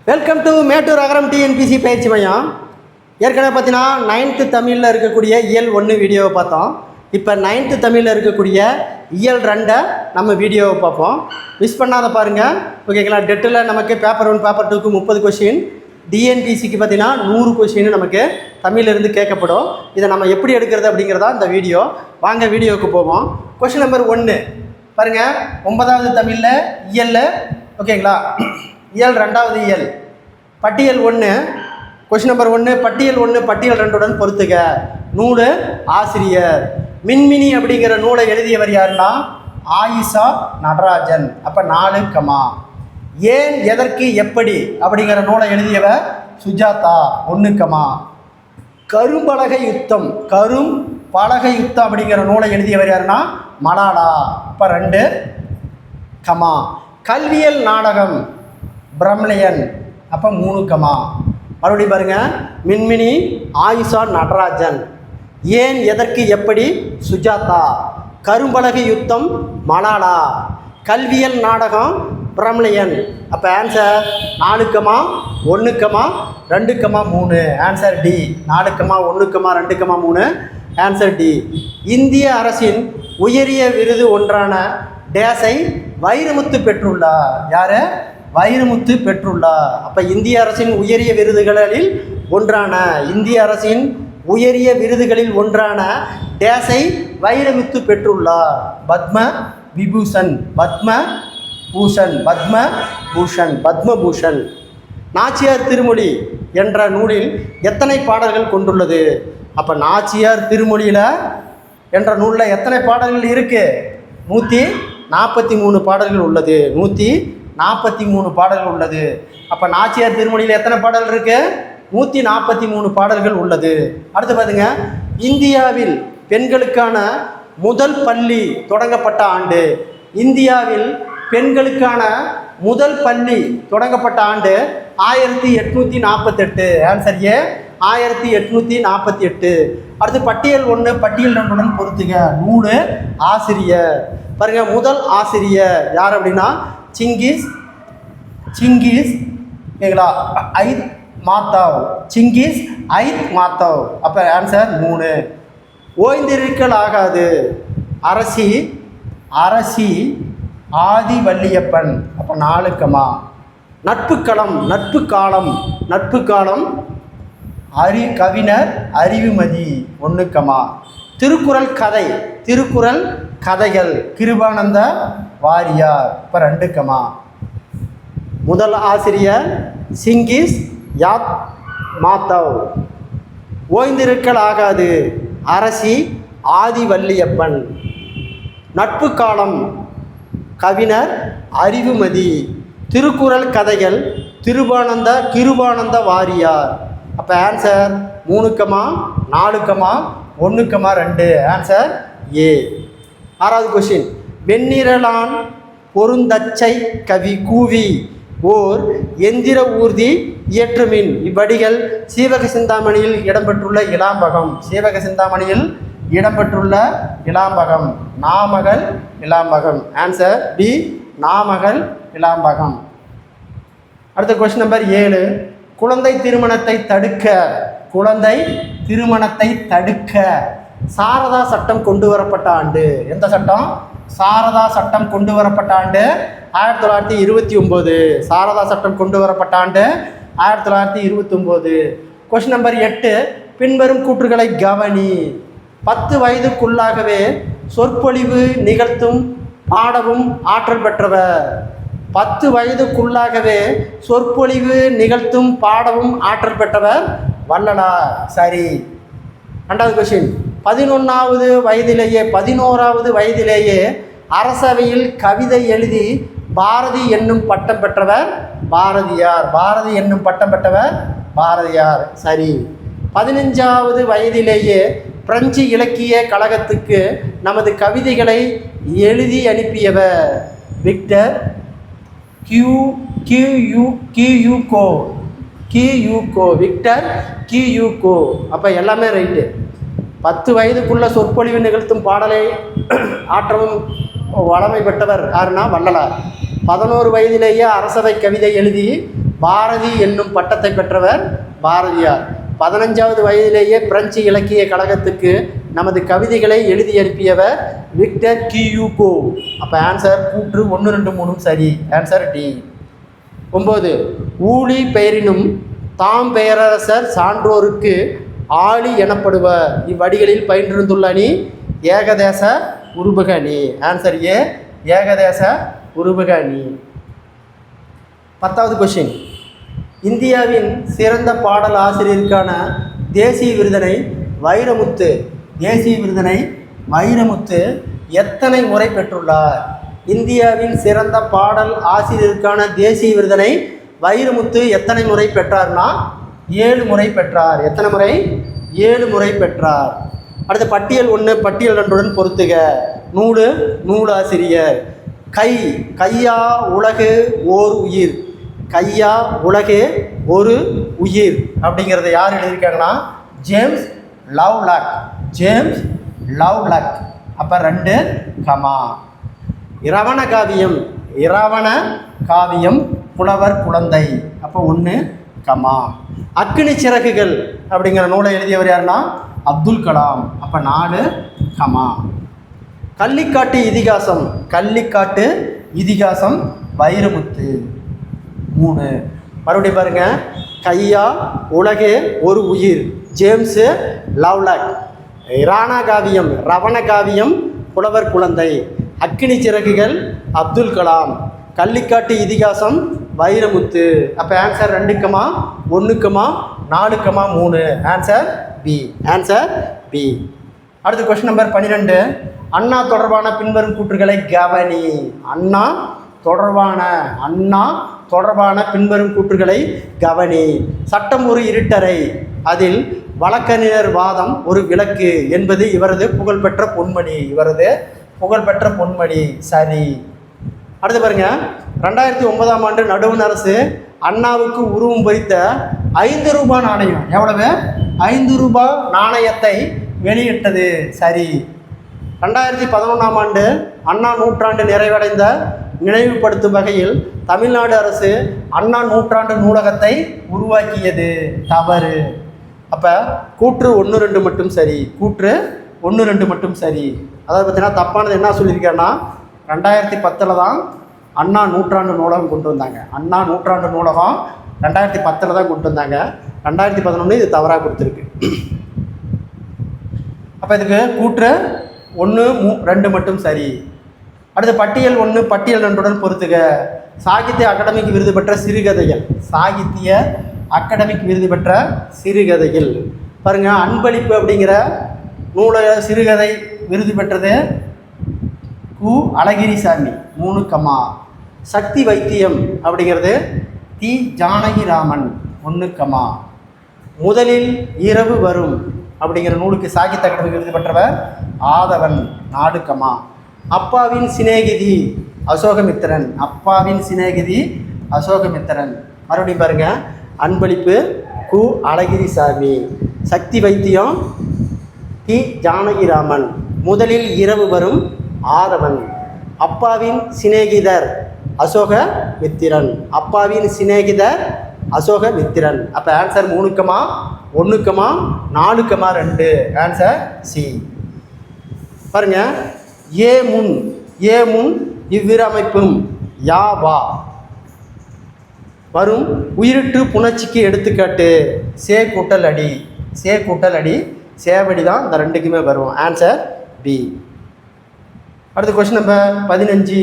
Welcome to Mettur Agaram TNPSC பயிற்சி மையம். ஏற்கனவே பார்த்தீங்கன்னா 9th தமிழில் இருக்கக்கூடிய இயல் 1 வீடியோவை பார்த்தோம். இப்போ 9th தமிழில் இருக்கக்கூடிய இயல் 2 நம்ம வீடியோவை பார்ப்போம். மிஸ் பண்ணாத பாருங்கள், ஓகேங்களா. டெட்டில் நமக்கு பேப்பர் 1 பேப்பர் 2க்கு 30 கொஷின், டிஎன்பிசிக்கு பார்த்தீங்கன்னா 100 கொஷின் நமக்கு தமிழிலிருந்து கேட்கப்படும். இதை நம்ம எப்படி எடுக்கிறது அப்படிங்கிறதா இந்த வீடியோ. வாங்க வீடியோவுக்கு போவோம். கொஷின் நம்பர் 1 பாருங்கள், 9வது தமிழில் இயலில், ஓகேங்களா. இயல் 2வது இயல் பட்டியல் 1. கொஸ்டின் நம்பர் 1, பட்டியல் 1 பட்டியல் 2உடன் பொறுத்துக. நூல் ஆசிரியர். மின்மினி அப்படிங்கிற நூலை எழுதியவர் யாருன்னா ஆயிஷா நடராஜன். அப்போ 4 கமா. ஏன் எதற்கு எப்படி அப்படிங்கிற நூலை எழுதியவர் சுஜாதா. 1 கமா. கரும்பலகை யுத்தம் அப்படிங்கிற நூலை எழுதியவர் யாருன்னா மலாலா. அப்போ 2 கமா. கல்வியல் நாடகம் பிரம்லையன். அப்போ 3 கமா. மறுபடியும் பாருங்கள், மின்மினி ஆயிஷா நடராஜன். ஏன் எதற்கு எப்படி சுஜாதா. கரும்பலகை யுத்தம் மலாலா. கல்வியல் நாடகம் பிரம்லையன். அப்போ answer 4 comma 1 comma 2 comma 3. Answer D. 4 comma 1 comma 2 comma 3. Answer D. இந்திய அரசின் உயரிய விருது ஒன்றான டேஸை வைரமுத்து பெற்றுள்ளார். யார்? வைரமுத்து பெற்றுள்ளார். அப்போ இந்திய அரசின் உயரிய விருதுகளில் ஒன்றான, இந்திய அரசின் உயரிய விருதுகளில் ஒன்றான டேஸை வைரமுத்து பெற்றுள்ளார். பத்மபூஷன். நாச்சியார் திருமொழி என்ற நூலில் எத்தனை பாடல்கள் கொண்டுள்ளது? அப்போ நாச்சியார் திருமொழியில் என்ற நூலில் எத்தனை பாடல்கள் இருக்குது? 143 பாடல்கள் உள்ளது. 143 பாடல்கள் உள்ளது. அப்போ நாச்சியார் திருமொழியில் எத்தனை பாடல் இருக்குது? 143 பாடல்கள் உள்ளது. அடுத்து பாருங்க, இந்தியாவில் பெண்களுக்கான முதல் பள்ளி தொடங்கப்பட்ட ஆண்டு. இந்தியாவில் பெண்களுக்கான முதல் பள்ளி தொடங்கப்பட்ட ஆண்டு 1848. Answer A, 1848. அடுத்து பட்டியல் 1 பட்டியல் 2உடன் பொறுத்துக. நூல் ஆசிரியர். பாருங்க, முதல் ஆசிரியர் யார் அப்படின்னா சிங்கிஸ் ஓகேங்களா ஐத் மாத்தாவ். சிங்கிஸ் ஐத் மாத்தாவ். அப்போ ஆன்சர் 3. ஓய்ந்திருக்கல் ஆகாது. அரசி ஆதி வள்ளியப்பன். அப்போ 4 கமா. நட்பு காலம் கவிஞர் அறிவுமதி. 1 கமா. திருக்குறள் கதைகள் கிருபானந்த வாரியார். இப்போ 2 கமா. முதல் ஆசிரியர் சிங்கிஸ் யாத் மாத்தவ். ஓய்ந்திருக்கல் ஆகாது அரசி ஆதி வள்ளியப்பன். நட்பு காலம் கவிஞர் அறிவுமதி. திருக்குறள் கதைகள் கிருபானந்த வாரியார். அப்போ answer 3 comma 4 comma 1 comma 2. Answer A. 6வது கொஸ்டின், வெண்ணிரலான் பொருந்தச்சை கவி கூவி ஓர் எந்திர ஊர்தி இயற்றுமின். இவ்வடிகள் சீவக சிந்தாமணியில் இடம்பெற்றுள்ள இளம்பகம். நாமகள் இளாம்பகம். ஆன்சர் பி, நாமகள் இளாம்பகம். அடுத்த கொஸ்டின் நம்பர் 7, குழந்தை திருமணத்தை தடுக்க சாரதா சட்டம் கொண்டு வரப்பட்ட ஆண்டு. எந்த சட்டம்? சாரதா சட்டம் கொண்டு வரப்பட்ட ஆண்டு 1929. சாரதா சட்டம் கொண்டு வரப்பட்ட ஆண்டு 1929. கொஸ்டின் நம்பர் 8, பின்வரும் கூற்றுகளை கவனி. 10 வயதுக்குள்ளாகவே சொற்பொழிவு நிகழ்த்தும் பாடவும் ஆற்றல் பெற்றவர். 10 வயதுக்குள்ளாகவே சொற்பொழிவு நிகழ்த்தும் பாடவும் ஆற்றல் பெற்றவர் வள்ளலார். சரி. 2வது கொஸ்டின், 11வது வயதிலேயே அரசவையில் கவிதை எழுதி பாரதி என்னும் பட்டம் பெற்றவர் பாரதியார். சரி. 15வது வயதிலேயே பிரெஞ்சு இலக்கிய கழகத்துக்கு நமது கவிதைகளை எழுதி அனுப்பியவர் விக்டர் கியூகோ. அப்போ எல்லாமே ரைட்டு. 10 வயதுக்குள்ள சொற்பொழிவு நிகழ்த்தும் பாடலை ஆற்றவும் வளமை பெற்றவர் யாருன்னா வள்ளலார். 11 வயதிலேயே அரசவை கவிதை எழுதி பாரதி என்னும் பட்டத்தை பெற்றவர் பாரதியார். 15வது வயதிலேயே பிரெஞ்சு இலக்கிய கழகத்துக்கு நமது கவிதைகளை எழுதி அனுப்பியவர் விக்டர் கியூகோ. அப்போ ஆன்சர் கூற்று 1, 2, 3 சரி. Answer D. 9 ஊழி பெயரினும் தாம் பெயரரசர் சான்றோருக்கு ஆழி எனப்படுவர். இவ்வடிகளில் பயின்றிருந்துள்ள அணி ஏகதேச உருபக அணி. ஆன்சர் ஏ, ஏகதேச உருபக அணி. 10வது கொஸ்டின். இந்தியாவின் சிறந்த பாடல் ஆசிரியருக்கான தேசிய விருதினை வைரமுத்து எத்தனை முறை பெற்றுள்ளார்? இந்தியாவின் சிறந்த பாடல் ஆசிரியருக்கான தேசிய விருதினை வைரமுத்து எத்தனை முறை பெற்றார்னா 7 முறை பெற்றார். எத்தனை முறை? 7 முறை பெற்றார். அடுத்த பட்டியல் 1 பட்டியல் 2 பொறுத்துக. நூலாசிரியர். கையா உலகு ஓர் உயிர். கையா உலகே ஒரு உயிர் அப்படிங்கிறத யார் எழுதியிருக்காங்கன்னா ஜேம்ஸ் லவ்லாக். அப்போ 2 கமா. இரவண காவியம் புலவர் குழந்தை. அப்போ 1 கமா. அக்கினி சிறகுகள் அப்படிங்கிற நூலை எழுதியவர் யாருன்னா அப்துல் கலாம். அப்போ 4 கமா. கள்ளிக்காட்டு இதிகாசம் வைரமுத்து. 3. மறுபடியும் பாருங்க. கையா உலகே ஒரு உயிர் ஜேம்ஸ் லவ்லாக். ரவண காவியம் புலவர் குழந்தை. அக்கினி சிறகுகள் அப்துல் கலாம். கள்ளிக்காட்டு இதிகாசம் வைரமுத்து. அப்போ answer 2 comma 1 comma 4 comma 3. Answer B. அடுத்த கொஸ்டின் நம்பர் 12. அண்ணா தொடர்பான பின்வரும் கூற்றுகளை கவனி. அண்ணா தொடர்பான பின்வரும் கூற்றுகளை கவனி. சட்டம் ஒரு இருட்டறை, அதில் வழக்கறிஞர் வாதம் ஒரு விளக்கு என்பது இவரது புகழ்பெற்ற பொன்மொழி. சரி. அடுத்து பாருங்க. 2009ஆம் ஆண்டு நடுவண் அரசு அண்ணாவுக்கு உருவம் பொறித்த 5 ரூபாய் நாணயம், எவ்வளவு? 5 ரூபாய் நாணயத்தை வெளியிட்டது. சரி. 2011ஆம் ஆண்டு அண்ணா நூற்றாண்டு நிறைவடைந்த நினைவுபடுத்தும் வகையில் தமிழ்நாடு அரசு அண்ணா நூற்றாண்டு நூலகத்தை உருவாக்கியது. தவறு. அப்போ கூற்று 1, 2 மட்டும் சரி. அதாவது பார்த்தீங்கன்னா தப்பானது என்ன சொல்லியிருக்கேன்னா 2010 தான் அண்ணா நூற்றாண்டு நூலகம் கொண்டு வந்தாங்க. அண்ணா நூற்றாண்டு நூலகம் 2010 தான் கொண்டு வந்தாங்க. 2011 இது தவறாக கொடுத்துருக்கு. அப்போ இதுக்கு கூற்று 1, 2 மட்டும் சரி. அடுத்து பட்டியல் 1 பட்டியல் 2 பொறுத்துக. சாகித்ய அகாடமிக்கு விருது பெற்ற சிறுகதைகள். பாருங்க. அன்பளிப்பு அப்படிங்கிற நூலக சிறுகதை விருது பெற்றது கு அழகிரிசாமி. 3 கமா. சக்தி வைத்தியம் அப்படிங்கிறது தி ஜானகிராமன். 1 கமா. முதலில் இரவு வரும் அப்படிங்கிற நூலுக்கு சாகித்ய அகாடமி விருது பெற்றவர் ஆதவன். 4 கமா. அப்பாவின் சிநேகிதி அசோகமித்திரன். மறுபடியும் பாருங்க. அன்பளிப்பு கு அழகிரிசாமி. சக்தி வைத்தியம் தி ஜானகிராமன். முதலில் இரவு வரும் ஆதவன். அப்பாவின் சிநேகிதர் அசோகமித்திரன். அப்போ answer 3 comma 1 comma 4 comma 2. Answer C. பாருங்க. ஏ முன் இவ்விரு அமைப்பும் யாவா வரும் உயிரிட்டு புணர்ச்சிக்கு எடுத்துக்காட்டு சே கூட்டல் அடி சேவடி தான் இந்த 2க்குமே வரும். Answer B. அடுத்த கொஸ்டின் நம்பர் 15.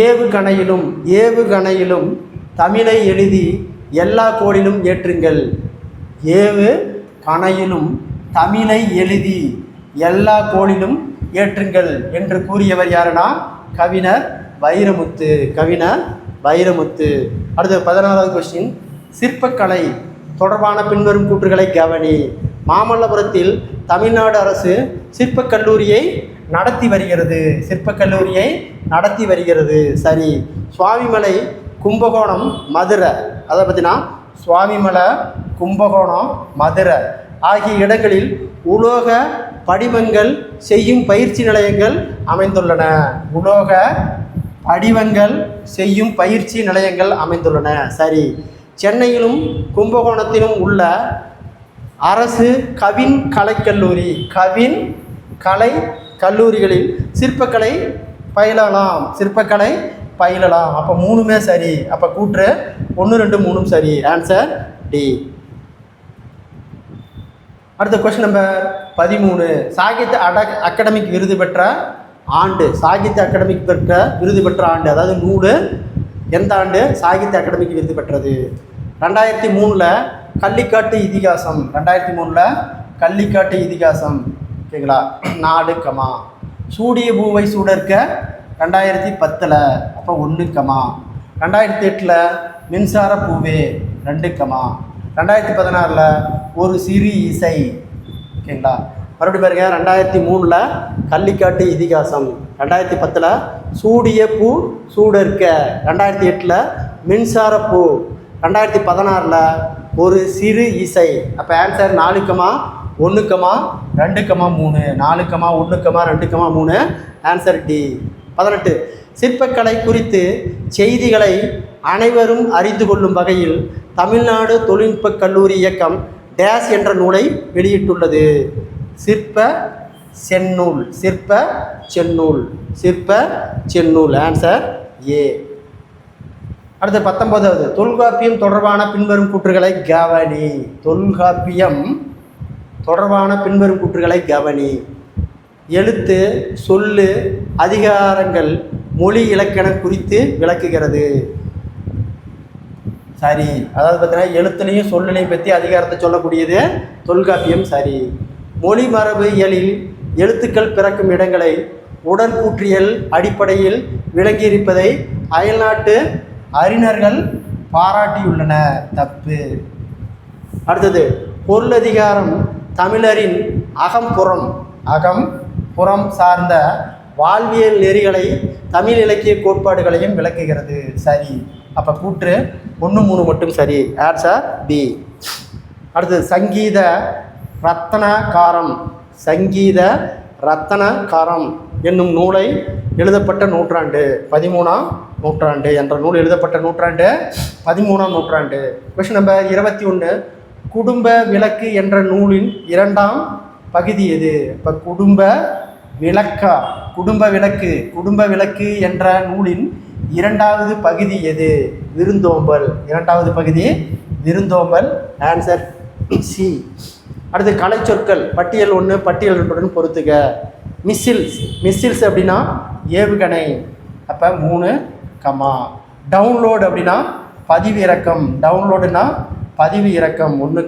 ஏவுகணையிலும் தமிழை எழுதி எல்லா கோடிலும் ஏற்றுங்கள். ஏவுகணையிலும் தமிழை எழுதி எல்லா கோளிலும் ஏற்றுங்கள் என்று கூறியவர் யாருன்னா கவிஞர் வைரமுத்து. அடுத்து 16வது கொஸ்டின். சிற்பக்கலை தொடர்பான பின்வரும் கூற்றுகளை கவனி. மாமல்லபுரத்தில் தமிழ்நாடு அரசு சிற்பக் கல்லூரியை நடத்தி வருகிறது. சரி. சுவாமிமலை கும்பகோணம் மதுரை, அதை பற்றினா சுவாமிமலை கும்பகோணம் மதுரை ஆகிய இடங்களில் உலோக படிமங்கள் செய்யும் பயிற்சி நிலையங்கள் அமைந்துள்ளன. உலோக படிவங்கள் செய்யும் பயிற்சி நிலையங்கள் அமைந்துள்ளன. சரி. சென்னையிலும் கும்பகோணத்திலும் உள்ள அரசு கவின் கலைக்கல்லூரி கலை கல்லூரிகளில் சிற்பக்கலை பயிலலாம். அப்போ 3மே சரி. அப்போ கூற்று 1 2 3 சரி. Answer D. அடுத்த கொஸ்டின் நம்பர் 13. சாகித்ய அகாடமிக் விருது பெற்ற ஆண்டு. சாகித்ய அகாடமிக் விருது பெற்ற ஆண்டு, அதாவது நூல் எந்த ஆண்டு சாகித்ய அகாடமிக் விருது பெற்றது? 2003 கள்ளிக்காட்டு இதிகாசம். 2003 கள்ளிக்காட்டு இதிகாசம். ஓகேங்களா? 4, சூடிய பூவை சூடர்க்க 2010. அப்போ 1, 2008 மின்சார பூவே 2, 2016 ஒரு சிறு இசை. ஓகேங்களா? மறுபடியும் பாருங்க. 2003 கள்ளிக்காட்டு இதிகாசம், 2010 சூடிய பூ சூடர்க்க, 2008 மின்சார பூ, 2016 ஒரு சிறு இசை. அப்போ ஆன்சர் 4, 1, 2, 3. 4, 1, 2, 3. Answer D. 18. சிற்பக்கலை குறித்து செய்திகளை அனைவரும் அறிந்து கொள்ளும் வகையில் தமிழ்நாடு தொழில்நுட்ப கல்லூரி இயக்கம் டேஸ் என்ற நூலை வெளியிட்டுள்ளது. சிற்ப செந்நூல். Answer A. அடுத்து 19. தொல்காப்பியம் தொடர்பான பின்வரும் கூற்றுகளை கவனி. தொல்காப்பியம் தொடர்பான பின்வரும் கூற்றுகளை கவனி. எழுத்து, சொல்லு, அதிகாரங்கள் மொழி இலக்கணம் குறித்து விளக்குகிறது. சரி. அதாவது பார்த்தீங்கன்னா எழுத்துலையும் சொல்லுலையும் பற்றி அதிகாரத்தை சொல்லக்கூடியது தொல்காப்பியம். சரி. மொழி மரபு இயலில் எழுத்துக்கள் பிறக்கும் இடங்களை உடற்கூற்றியல் அடிப்படையில் விளங்கியிருப்பதை அயல்நாட்டு அறிஞர்கள் பாராட்டியுள்ளனர். தப்பு. அடுத்தது, பொருளதிகாரம் தமிழரின் அகம்புறம் சார்ந்த வாழ்வியல் நெறிகளை தமிழ் இலக்கிய கோட்பாடுகளையும் விளக்குகிறது. சரி. அப்போ கூற்று 1 3 மட்டும் சரி. Answer B. அடுத்தது, சங்கீத ரத்தனகாரம் என்னும் நூலை எழுதப்பட்ட நூற்றாண்டு 13ஆம் நூற்றாண்டு என்ற நூல் எழுதப்பட்ட நூற்றாண்டு 13ஆம் நூற்றாண்டு. Question number 21. குடும்ப விளக்கு என்ற நூலின் 2ஆம் பகுதி எது? இப்போ குடும்ப விளக்கு என்ற நூலின் 2வது பகுதி எது? விருந்தோம்பல். 2வது பகுதி விருந்தோம்பல். Answer C. அடுத்து, கலை சொற்கள் பட்டியல் 1 பட்டியல் 2 பொறுத்துக. மிஸ்ஸில்ஸ் அப்படின்னா ஏவுகணை. அப்போ 3, டவுன்லோடு அப்படின்னா பதிவிறக்கம். டவுன்லோடுனா பதிவு இறக்கம். 1,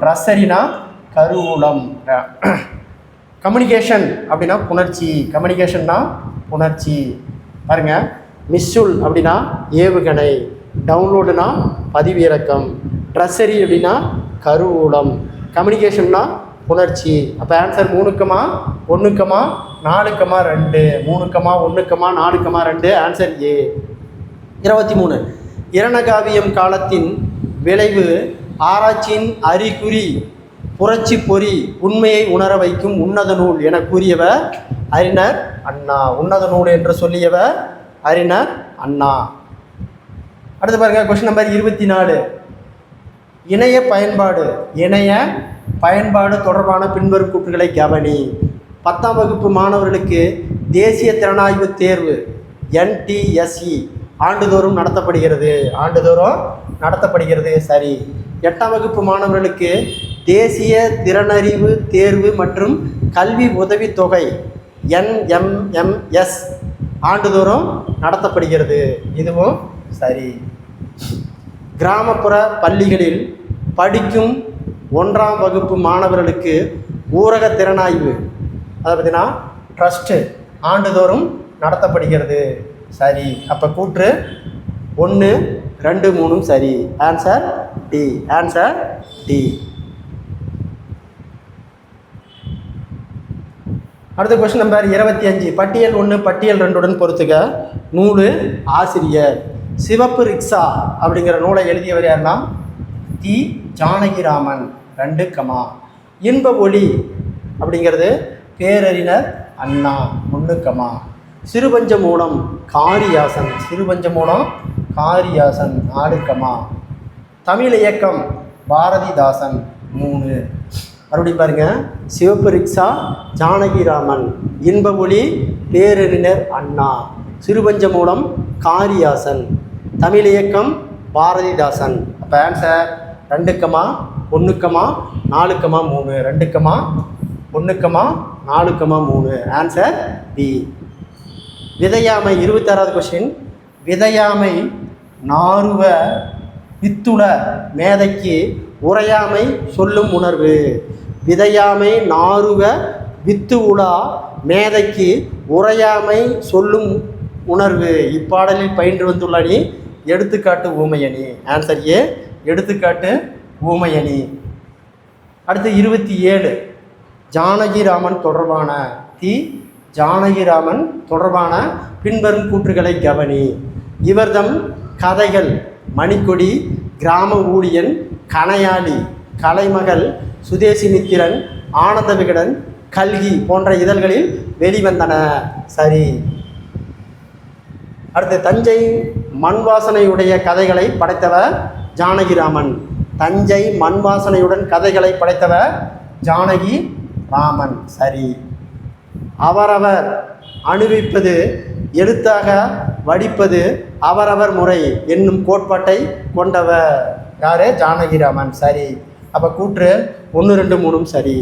ட்ரஸ்ஸரினா கருவூலம். கம்யூனிகேஷன் அப்படின்னா புணர்ச்சி. பாருங்க. மிஸ்ஸுல் அப்படின்னா ஏவுகணை, டவுன்லோடுனா பதிவிறக்கம், ட்ரஸ்ஸரி அப்படின்னா கருவூலம், கம்யூனிகேஷன்னா புணர்ச்சி. அப்போ ஆன்சர் 3, 1, 4, 2. 3, 1, 4, 2. Answer A. 23. இரணகாவியம் காலத்தின் விளைவு ஆராய்ச்சியின் அறிகுறி புரட்சி பொறி உண்மையை உணர வைக்கும் உன்னத நூல் என கூறியவர் அறிஞர் அண்ணா. உன்னத நூல் என்று சொல்லியவர் அறிஞர் அண்ணா. அடுத்து பாருங்க. Question number 24. இணைய பயன்பாடு தொடர்பான பின்வரும் கூற்றுகளை கவனி. 10ஆம் வகுப்பு மாணவர்களுக்கு தேசிய திறனாய்வு தேர்வு NTSE ஆண்டுதோறும் நடத்தப்படுகிறது. சரி. 8ஆம் வகுப்பு மாணவர்களுக்கு தேசிய திறனறிவு தேர்வு மற்றும் கல்வி உதவித்தொகை NMMS ஆண்டுதோறும் நடத்தப்படுகிறது. இதுவும் சரி. கிராமப்புற பள்ளிகளில் படிக்கும் 1ஆம் வகுப்பு மாணவர்களுக்கு ஊரக திறனாய்வு, அதை பார்த்தீங்கன்னா ட்ரஸ்ட்டு ஆண்டுதோறும் நடத்தப்படுகிறது. சரி. அப்போ கூற்று 1, 2, 3 சரி. Answer D. அடுத்த கொஸ்டின் நம்பர் 25. பட்டியல் 1 பட்டியல் 2 பொறுத்துக. நூல், ஆசிரியர். சிவப்பு ரிக்ஷா அப்படிங்கிற நூலை எழுதியவர் யாருன்னா தி. ஜானகிராமன். 2, இன்ப ஒளி அப்படிங்கிறது பேரறிஞர் அண்ணா 1, சிறுபஞ்சமூலம் காரியாசன் 4, தமிழ் இயக்கம் பாரதிதாசன் 3. மறுபடியும் பாருங்க, சிவப்பு ரிக்ஷா ஜானகிராமன், இன்ப ஒளி பேரறிஞர் அண்ணா, சிறுபஞ்சமூலம் காரியாசன், தமிழ் இயக்கம் பாரதிதாசன். அப்போ ஆன்சர் 2, 1, 4, 3. 2, 1, 4, 3. Answer B. விதையாமை 26வது கொஸ்டின். விதையாமை நாருவ வித்துள மேதைக்கு உரையாமை சொல்லும் உணர்வு. விதையாமை நாருவ வித்து உலா மேதைக்கு உரையாமை சொல்லும் உணர்வு. இப்பாடலில் பயின்று வந்துள்ள அணி எடுத்துக்காட்டு ஊமையணி. ஆன்சர் ஏ, எடுத்துக்காட்டு ஊமையணி. அடுத்து 27 ஜானகிராமன் தொடர்பான ஜானகிராமன் தொடர்பான பின்வரும் கூற்றுகளை கவனி. இவர்தம் கதைகள் மணிக்கொடி, கிராம ஊழியன், கணையாளி, கலைமகள், சுதேசிமித்திரன், ஆனந்த விகடன், கல்கி போன்ற இதழ்களில் வெளிவந்தன. சரி. அடுத்து தஞ்சை மண் வாசனையுடைய கதைகளை படைத்தவர் ஜானகிராமன். தஞ்சை மண் வாசனையுடன் கதைகளை படைத்தவர் ஜானகி ராமன். சரி. அவரவர் அனுபவிப்பது எழுத்தாக வடிப்பது அவரவர் முறை என்னும் கோட்பாட்டை கொண்டவர் யார்? ஜானகிராமன். சரி. அப்போ கூற்று 1, 2, 3 சரி.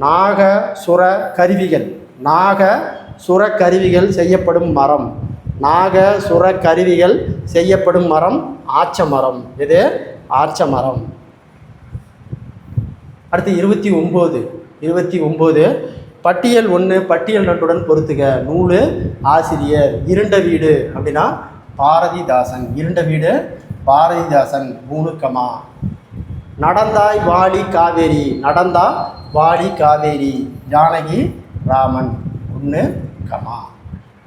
நாகசுர கருவிகள் நாகசுர கருவிகள் செய்யப்படும் மரம். நாகசுர கருவிகள் செய்யப்படும் மரம் ஆச்ச மரம். இது ஆச்ச மரம். அடுத்து 29 பட்டியல் 1 பட்டியல் 2 பொறுத்துக. நூலு ஆசிரியர். இருண்ட வீடு அப்படின்னா பாரதிதாசன். இருண்ட வீடு பாரதிதாசன். 3, நடந்தாய் வாலி காவேரி. நடந்தா வாலி காவேரி ஜானகி ராமன். 1,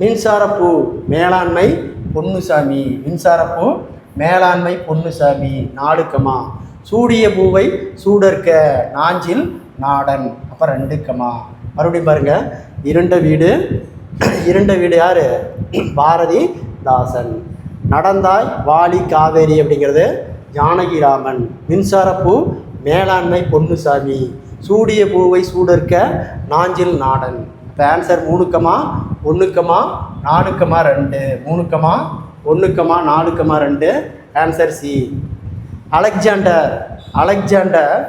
மின்சாரப்பூ மேலாண்மை பொன்னுசாமி. மின்சாரப்பூ மேலாண்மை பொன்னுசாமி. 4, சூடிய பூவை சூடர்க்க நாஞ்சில் நாடன். அப்போ 2, மறுபடியும் பாருங்க, இருண்ட வீடு யார்? பாரதிதாசன். நடந்தாய் வாலி காவேரி அப்படிங்கிறது ஜானகிராமன். மின்சாரப்பூ மேலாண்மை பொன்னுசாமி. சூடிய பூவை சூடர்க்க நாஞ்சில் நாடன். இப்போ answer 3, 1, 4, 2. 3, 1, 4, 2. Answer C. Alexander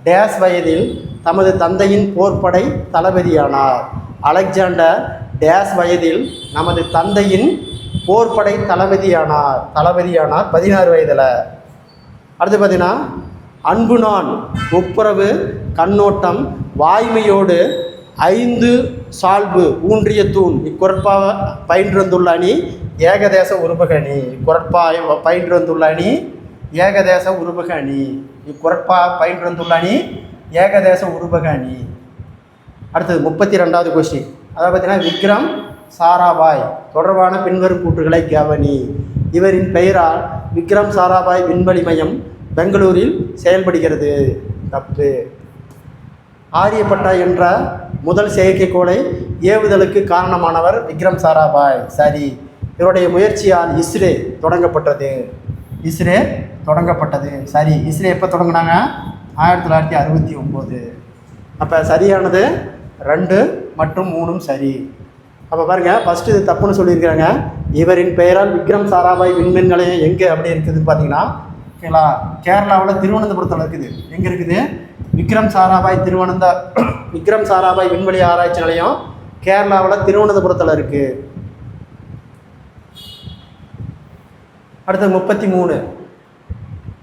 days வயதில் தமது தந்தையின் போர்ப்படை தளபதியானார். அலெக்சாண்டர் டேஸ் வயதில் நமது தந்தையின் போர்ப்படை தளபதியானார் 16 வயதில். அடுத்து பார்த்தீங்கன்னா, அன்பு நான் ஒப்புரவு கண்ணோட்டம் வாய்மையோடு 5 சால்பு ஊன்றிய தூண் இக்குறட்பாக பயின்று வந்துள்ள அணி ஏகதேச உருபக அணி. இக்குறட்பாக பயின்று வந்துள்ள அணி ஏகதேச உருபக அணி. இக்குறட்பாக பயின்று வந்துள்ள அணி ஏகதேச உருபக அணி. அடுத்தது 32வது கொஸ்டின். அதாவது பார்த்தீங்கன்னா, விக்ரம் சாராபாய் தொடர்பான பின்வரும் கூற்றுகளை கவனி. இவரின் பெயரால் விக்ரம் சாராபாய் விண்வெளி மையம் பெங்களூரில் செயல்படுகிறது. தப்பு. ஆரியப்பட்டா என்ற முதல் செயற்கைக்கோளை ஏவுதலுக்கு காரணமானவர் விக்ரம் சாராபாய். சரி. இவருடைய முயற்சியால் இஸ்ரே தொடங்கப்பட்டது. சரி. இஸ்ரே எப்போ தொடங்கினாங்க? 1969. அப்போ சரியானது 2 மற்றும் 3 சரி. அப்போ பாருங்கள், ஃபஸ்ட்டு இது தப்புன்னு சொல்லியிருக்கிறாங்க. இவரின் பெயரால் விக்ரம் சாராபாய் விண்வெளி நிலையம் எங்கே அப்படி இருக்குதுன்னு பார்த்தீங்கன்னா, கேரளாவில் திருவனந்தபுரத்தில் இருக்குது. எங்கே இருக்குது? விக்ரம் சாராபாய் விண்வெளி ஆராய்ச்சி நிலையம் கேரளாவில் திருவனந்தபுரத்தில் இருக்குது. அடுத்து 33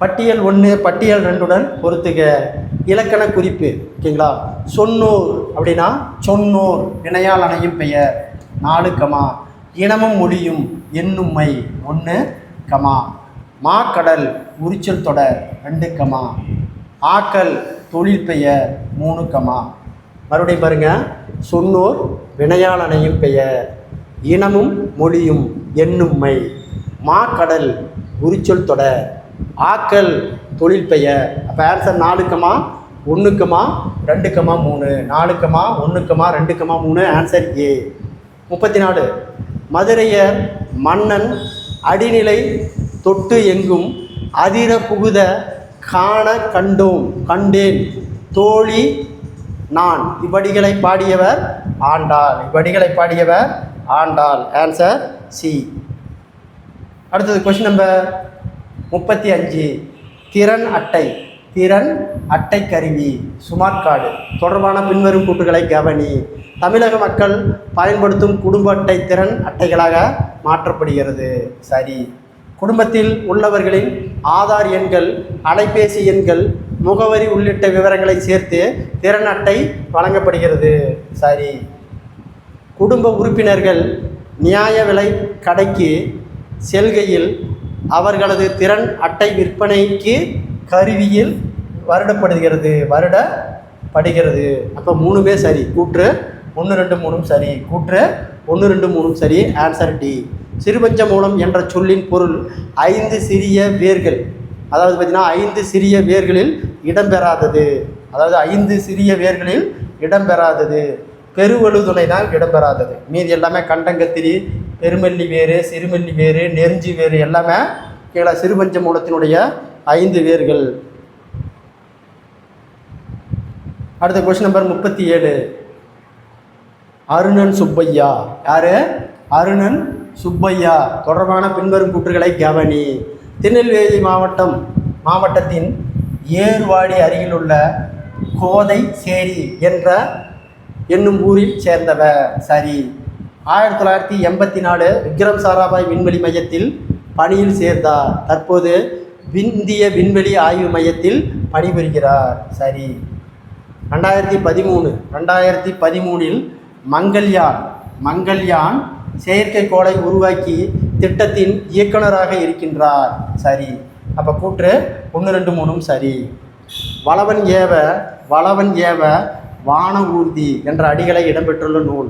பட்டியல் 1 பட்டியல் 2 பொறுத்துக. இலக்கண குறிப்பு. ஓகேங்களா? சொன்னோர் அப்படின்னா சொன்னோர் வினையால் அணையும் பெயர். 4, இனமும் மொழியும் என்னும்மை. 1, மாக்கடல் உரிச்சல் தொடர். 2, ஆக்கல் தொழில் பெயர். 3, மறுபடியும் பாருங்கள், சொன்னோர் வினையால் அணையும் பெயர், இனமும் மொழியும் என்னும்மை, மாக்கடல் உரிச்சொல் தொடர், ஆக்கல் தொழில் பெயர். அப்போ ஆன்சர் 4, 1,2,3 4,1,2,3 ஆன்சர் ஏ. 34 மதுரையர் மன்னன் அடிநிலை தொட்டு எங்கும் அதிர புகுத காண கண்டேன் தோழி நான் இவ்வடிகளை பாடியவர் ஆண்டாள் ஆன்சர் சி. அடுத்தது கொஸ்டின் நம்பர் 35 திறன் அட்டை கருவி ஸ்மார்ட் கார்டு தொடர்பான பின்வரும் கூற்றுகளை கவனி. தமிழக மக்கள் பயன்படுத்தும் குடும்ப அட்டை திறன் அட்டைகளாக மாற்றப்படுகிறது. சரி. குடும்பத்தில் உள்ளவர்களின் ஆதார் எண்கள், அலைபேசி எண்கள், முகவரி உள்ளிட்ட விவரங்களை சேர்த்து திறன் அட்டை வழங்கப்படுகிறது. சரி. குடும்ப உறுப்பினர்கள் நியாய விலை கடைக்கு செல்கையில் அவர்களது திறன் அட்டை விற்பனைக்கு கருவியில் வருடப்படுகிறது. அப்போ 3மே சரி. கூற்று 1 2 3 சரி. கூற்று 1 2 3 சரி. Answer D. சிறுபஞ்ச மூலம் என்ற சொல்லின் பொருள் 5 சிறிய வேர்கள், அதாவது பார்த்தீங்கன்னா 5 சிறிய வேர்களில் இடம்பெறாதது. பெருவழுதுணை தான் இடம்பெறாதது. மீதி எல்லாமே கண்டங்கத்திரி, பெருமல்லி வேறு, சிறுமல்லி வேறு, நெருஞ்சி வேறு எல்லாமே கீழே சிறுபஞ்ச மூலத்தினுடைய 5 வேர்கள். அடுத்த கொஸ்டின் நம்பர் 37 அருணன் சுப்பையா. யார்? அருணன் சுப்பையா தொடர்பான பின்வரும் கூற்றுகளை கவனி. திருநெல்வேலி மாவட்டத்தின் ஏர்வாடி அருகிலுள்ள கோதை சேரி என்னும் ஊரில் சேர்ந்தவர். சரி. 1984 விக்ரம் சாராபாய் விண்வெளி மையத்தில் பணியில் சேர்ந்தார். தற்போது இந்திய விண்வெளி ஆய்வு மையத்தில் பணிபுரிகிறார். சரி. 2013 மங்கள்யான் செயற்கைக்கோளை உருவாக்கி திட்டத்தின் இயக்குநராக இருக்கின்றார். சரி. அப்போ கூற்று 1 2 3 சரி. வளவன் ஏவ வான ஊர்தி என்ற அடிகளை இடம்பெற்றுள்ள நூல்.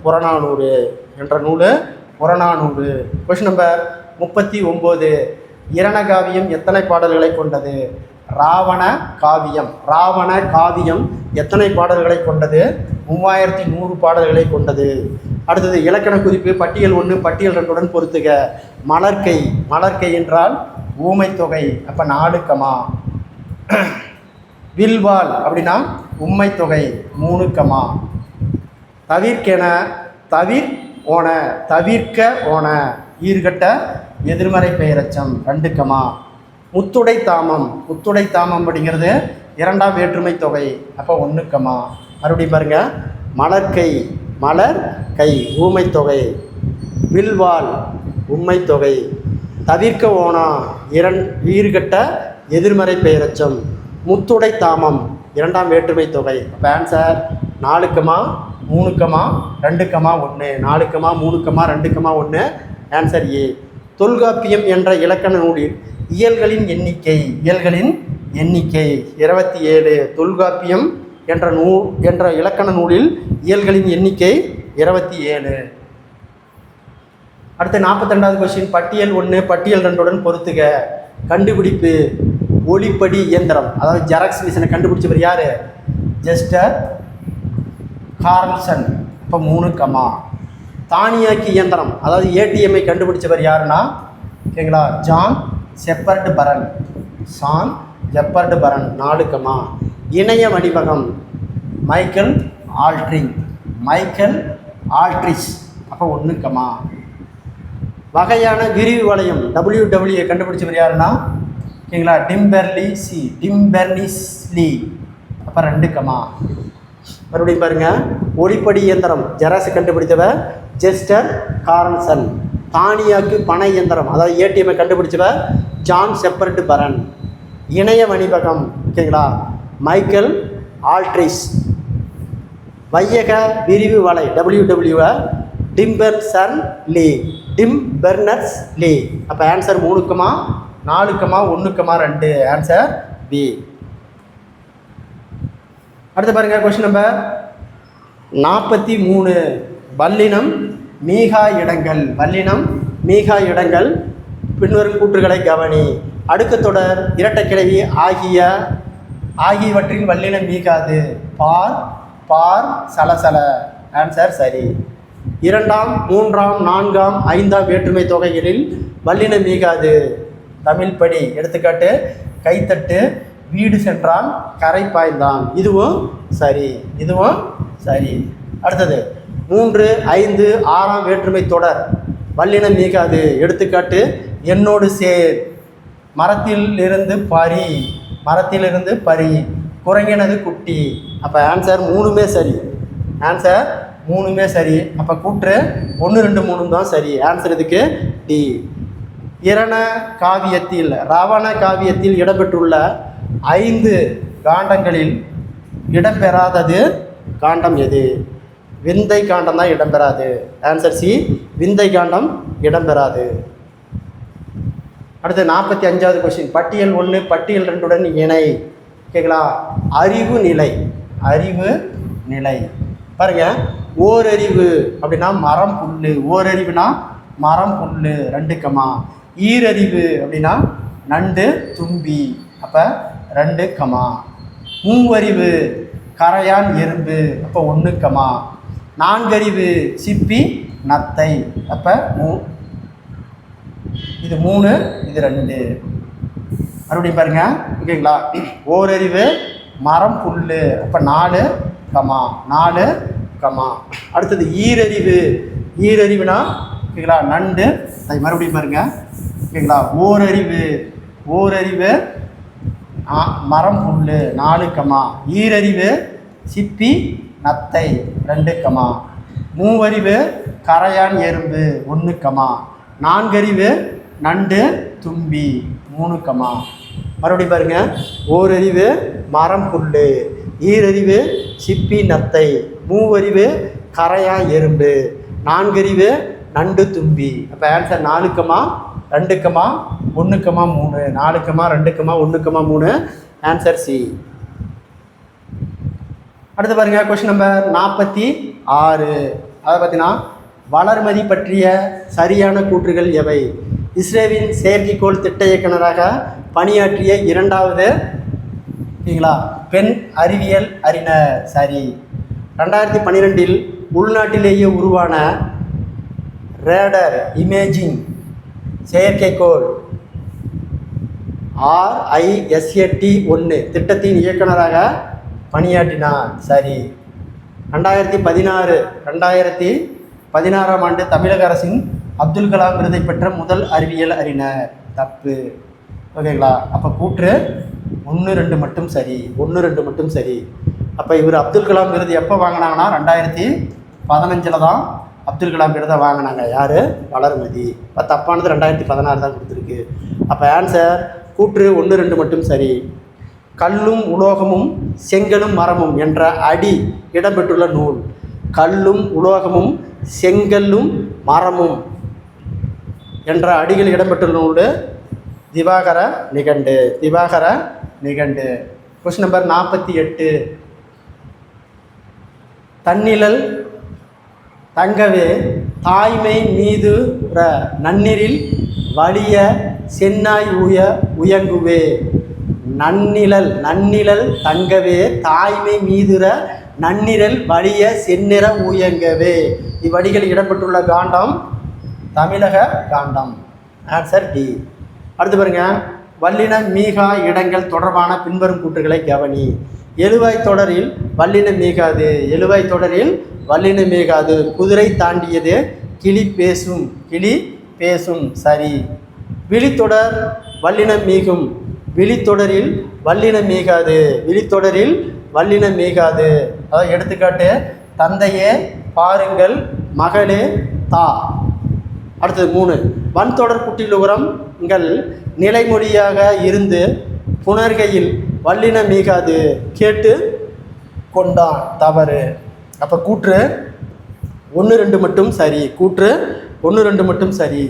புறநானூறு. கொஸ்டின் நம்பர் 39 இரணகாவியம் எத்தனை பாடல்களை கொண்டது? ராவண காவியம் எத்தனை பாடல்களை கொண்டது? 3100 பாடல்களை கொண்டது. அடுத்தது இலக்கண குறிப்பு பட்டியல் 1 பட்டியல் 2 பொறுத்துக. மலர்க்கை என்றால் ஊமை தொகை. அப்போ 4 வில்வாள் அப்படின்னா உம்மை தொகை 3 தவிர்க்க ஓன ஈர்கட்ட எதிர்மறை பெயரச்சம் 2 முத்துடை தாமம் அப்படிங்கிறது 2ஆம் வேற்றுமை தொகை. அப்போ 1 மறுபடியும் பாருங்க. மலர் கை ஊமை தொகை, வில்வாள் உம்மை தொகை, தவிர்க்க ஓனா ஈர்கட்ட எதிர்மறை பெயரச்சம், முத்துடை தாமம் 2ஆம் வேற்றுமை தொகை. அப்போ ஆன்சர் 4 3 2 1 4 3 2 1 ஆன்சர் ஏ. தொல்காப்பியம் என்ற இலக்கண நூலில் இயல்களின் எண்ணிக்கை 27. தொல்காப்பியம் என்ற இலக்கண நூலில் இயல்களின் எண்ணிக்கை 27. அடுத்து 42வது கொஸ்டின் பட்டியல் 1 பட்டியல் 2 பொறுத்துக. கண்டுபிடிப்பு ஒளிப்படி இயந்திரம், அதாவது ஜெராக்ஸ் மிஷினை கண்டுபிடிச்சவர் யார்? Gesture Carlsen. இப்போ 3 தானியாக்கி இயந்திரம், அதாவது ஏடிஎம்ஐ கண்டுபிடிச்சவர் யாருன்னா ஓகேங்களா? ஜான் ஷெப்பர்ட் பரன். 4 இணைய வடிவகம் மைக்கேல் ஆல்ட்ரிச். அப்போ 1 வகையான விரிவு வளையம் WWA கண்டுபிடிச்சவர் யாருன்னா ஓகேங்களா? டிம்பெர்னிஸ்லி. அப்போ 2 மறுபடியும் பாருங்க. ஒளிப்படி இயந்திரம் ஜெராக்ஸ் கண்டுபிடித்தவர் ஜெஸ்டர் கார்ல்சன். தானியாக்கு பனை இயந்திரம், அதாவது ஏடிஎம்ஐ கண்டுபிடிச்சவர் ஜான் ஷெப்பர்ட் பரன். இணைய வணிபகம் ஓகேங்களா? Michael Aldrich. வையக விரிவு வலை WWA டிம்பெர்னர்ஸ் லீ. அப்போ ஆன்சர் 3 4 1 2 ஆன்சர் பி. அடுத்து பாருங்க கொஸ்டின் நம்பர் 43 வல்லினம் மீகா இடங்கள் பின்வரும் கூற்றுகளை கவனி. அடுக்குத்தொடர் இரட்டைக்கிழவி ஆகியவற்றின் வல்லினம் மீகாது. பார், பார், சலசல. ஆன்சர் சரி. 2ஆம், 3ஆம், 4ஆம், 5ஆம் வேற்றுமை தொகைகளில் வல்லினம் மீகாது. தமிழ் படி. எடுத்துக்காட்டு கைத்தட்டு, வீடு சென்றான், கரை பாய்ந்தான். இதுவும் சரி, இதுவும் சரி. அடுத்தது 3, 5, 6ஆம் வேற்றுமை தொடர் வல்லினம் மீகாது. எடுத்துக்காட்டு என்னோடு சேர், மரத்திலிருந்து பறி, மரத்திலிருந்து பறி, குரங்கினது குட்டி. அப்போ ஆன்சர் 3மே சரி. ஆன்சர் 3மே சரி. அப்போ கூற்று 1, 2, 3 தான் சரி. ஆன்சர் இதுக்கு டி. ராவண காவியத்தில் இடம்பெற்றுள்ள 5 காண்டங்களில் இடம்பெறாதது காண்டம் எது? விந்தை காண்டம் தான் இடம்பெறாது. ஆன்சர் சி, விந்தை காண்டம் இடம்பெறாது. அடுத்து 45வது கொஸ்டின். பட்டியல் 1 பட்டியல் 2உடன் இணை. ஓகேங்களா? அறிவு நிலை. அறிவு நிலை பாருங்க. ஓரறிவு அப்படின்னா மரம் புல்லு. ஓரறிவுனா மரம் புல்லு 2 கமா. ஈரறிவு அப்படின்னா நண்டு தும்பி. அப்போ 2 கமா. மூவறிவு கரையான் எறும்பு. அப்போ 1 கமா. 4அறிவு சிப்பி நத்தை. அப்போ இது 3, இது 2. மறுபடியும் பாருங்க. ஓகேங்களா? ஓரறிவு மரம் புல்லு. அப்போ 4 கமா. 4 கமா. அடுத்தது ஈரறிவு. ஈரறிவுனா ஓகேங்களா நண்டு. அது மறுபடியும் பாருங்க. ஓகேங்களா? ஓரறிவு மரம் புல்லு 4 கமா. ஈரறிவு சிப்பி நத்தை 2 கமா. மூவறிவு கரையான் எறும்பு 1 கமா. 4அறிவு நண்டு தும்பி 3 கமா. மறுபடியும் பாருங்க. ஓரறிவு மரம் புல்லு, ஈரறிவு சிப்பி நத்தை, மூவறிவு கரையான் எறும்பு, 4அறிவு நண்டு தும்பி. அப்போ answer 4 comma 2 comma 1 comma 3. 4 comma 2 comma 1 comma 3. Answer C. அடுத்து பாருங்க. Question number 46. அதை பார்த்தீங்கன்னா வளர்மதி பற்றிய சரியான கூற்றுகள் எவை? இஸ்ரேலின் செயற்கைக்கோள் திட்ட இயக்குநராக பணியாற்றிய 2வது ஓகேங்களா பெண் அறிவியல் அறிஞர். சரி. 2012 உள்நாட்டிலேயே உருவான ரேடர் இமேஜிங் செயற்கைக்கோள் RISAT-1 திட்டத்தின் இயக்குநராக பணியாற்றினார். சரி. 2016ஆம் ஆண்டு தமிழக அரசின் அப்துல் கலாம் விருதை பெற்ற முதல் அறிவியல் அறிஞர். தப்பு. ஓகேங்களா? அப்போ கூற்று 1, 2 மட்டும் சரி. 1, 2 மட்டும் சரி. அப்போ இவர் அப்துல் கலாம் விருது எப்போ வாங்கினாங்கன்னா 2015 தான் அப்துல் கலாம் விருதை வாங்கினாங்க. யார்? வளர்மதி. இப்போ தப்பானது 2016 தான் கொடுத்துருக்கு. அப்போ ஆன்சர் கூற்று 1, 2 மட்டும் சரி. கல்லும் உலோகமும் செங்கலும் மரமும் என்ற அடி இடம்பெற்றுள்ள நூல். கல்லும் உலோகமும் செங்கல்லும் மரமும் என்ற அடிகள் இடம்பெற்றுள்ள நூல் திவாகர நிகண்டு. திவாகர நிகண்டு. Question number 48. தன்னிழல் தங்கவே தாய்மை மீது நன்னிரில் வலிய சென்னாய் உயங்குவே. நன்னிழல் தங்கவே தாய்மை மீதுர நன்னிரல் வலிய செந்நிற உயங்கவே. இவ்வடிகள் இடம்பெற்றுள்ள காண்டம் தமிழக காண்டம். Answer D. அடுத்து பாருங்க. வல்லின மீகா இடங்கள் தொடர்பான பின்வரும் கூற்றுகளை கவனி. எழுவாய் தொடரில் வல்லினம் மீகாது. எழுவாய் தொடரில் வல்லினம் மீகாது. குதிரை தாண்டியது கிளி பேசும். கிளி பேசும். சரி. விழித்தொடர் வல்லினம் மீகும். விழித்தொடரில் வல்லினம் மீகாது. விழித்தொடரில் வல்லினம் மீகாது. அதாவது எடுத்துக்காட்டு தந்தையே பாருங்கள், மகளே தா. அடுத்தது 3. வன்தொடர் குட்டிலுகரங்கள் நிலைமொழியாக இருந்து புணர்கையில் வல்லினம் மீகாது. கேட்டு கொண்டான். தவறு. அப்போ கூற்று 1, 2 மட்டும் சரி. கூற்று 1, 2 மட்டும் சரி.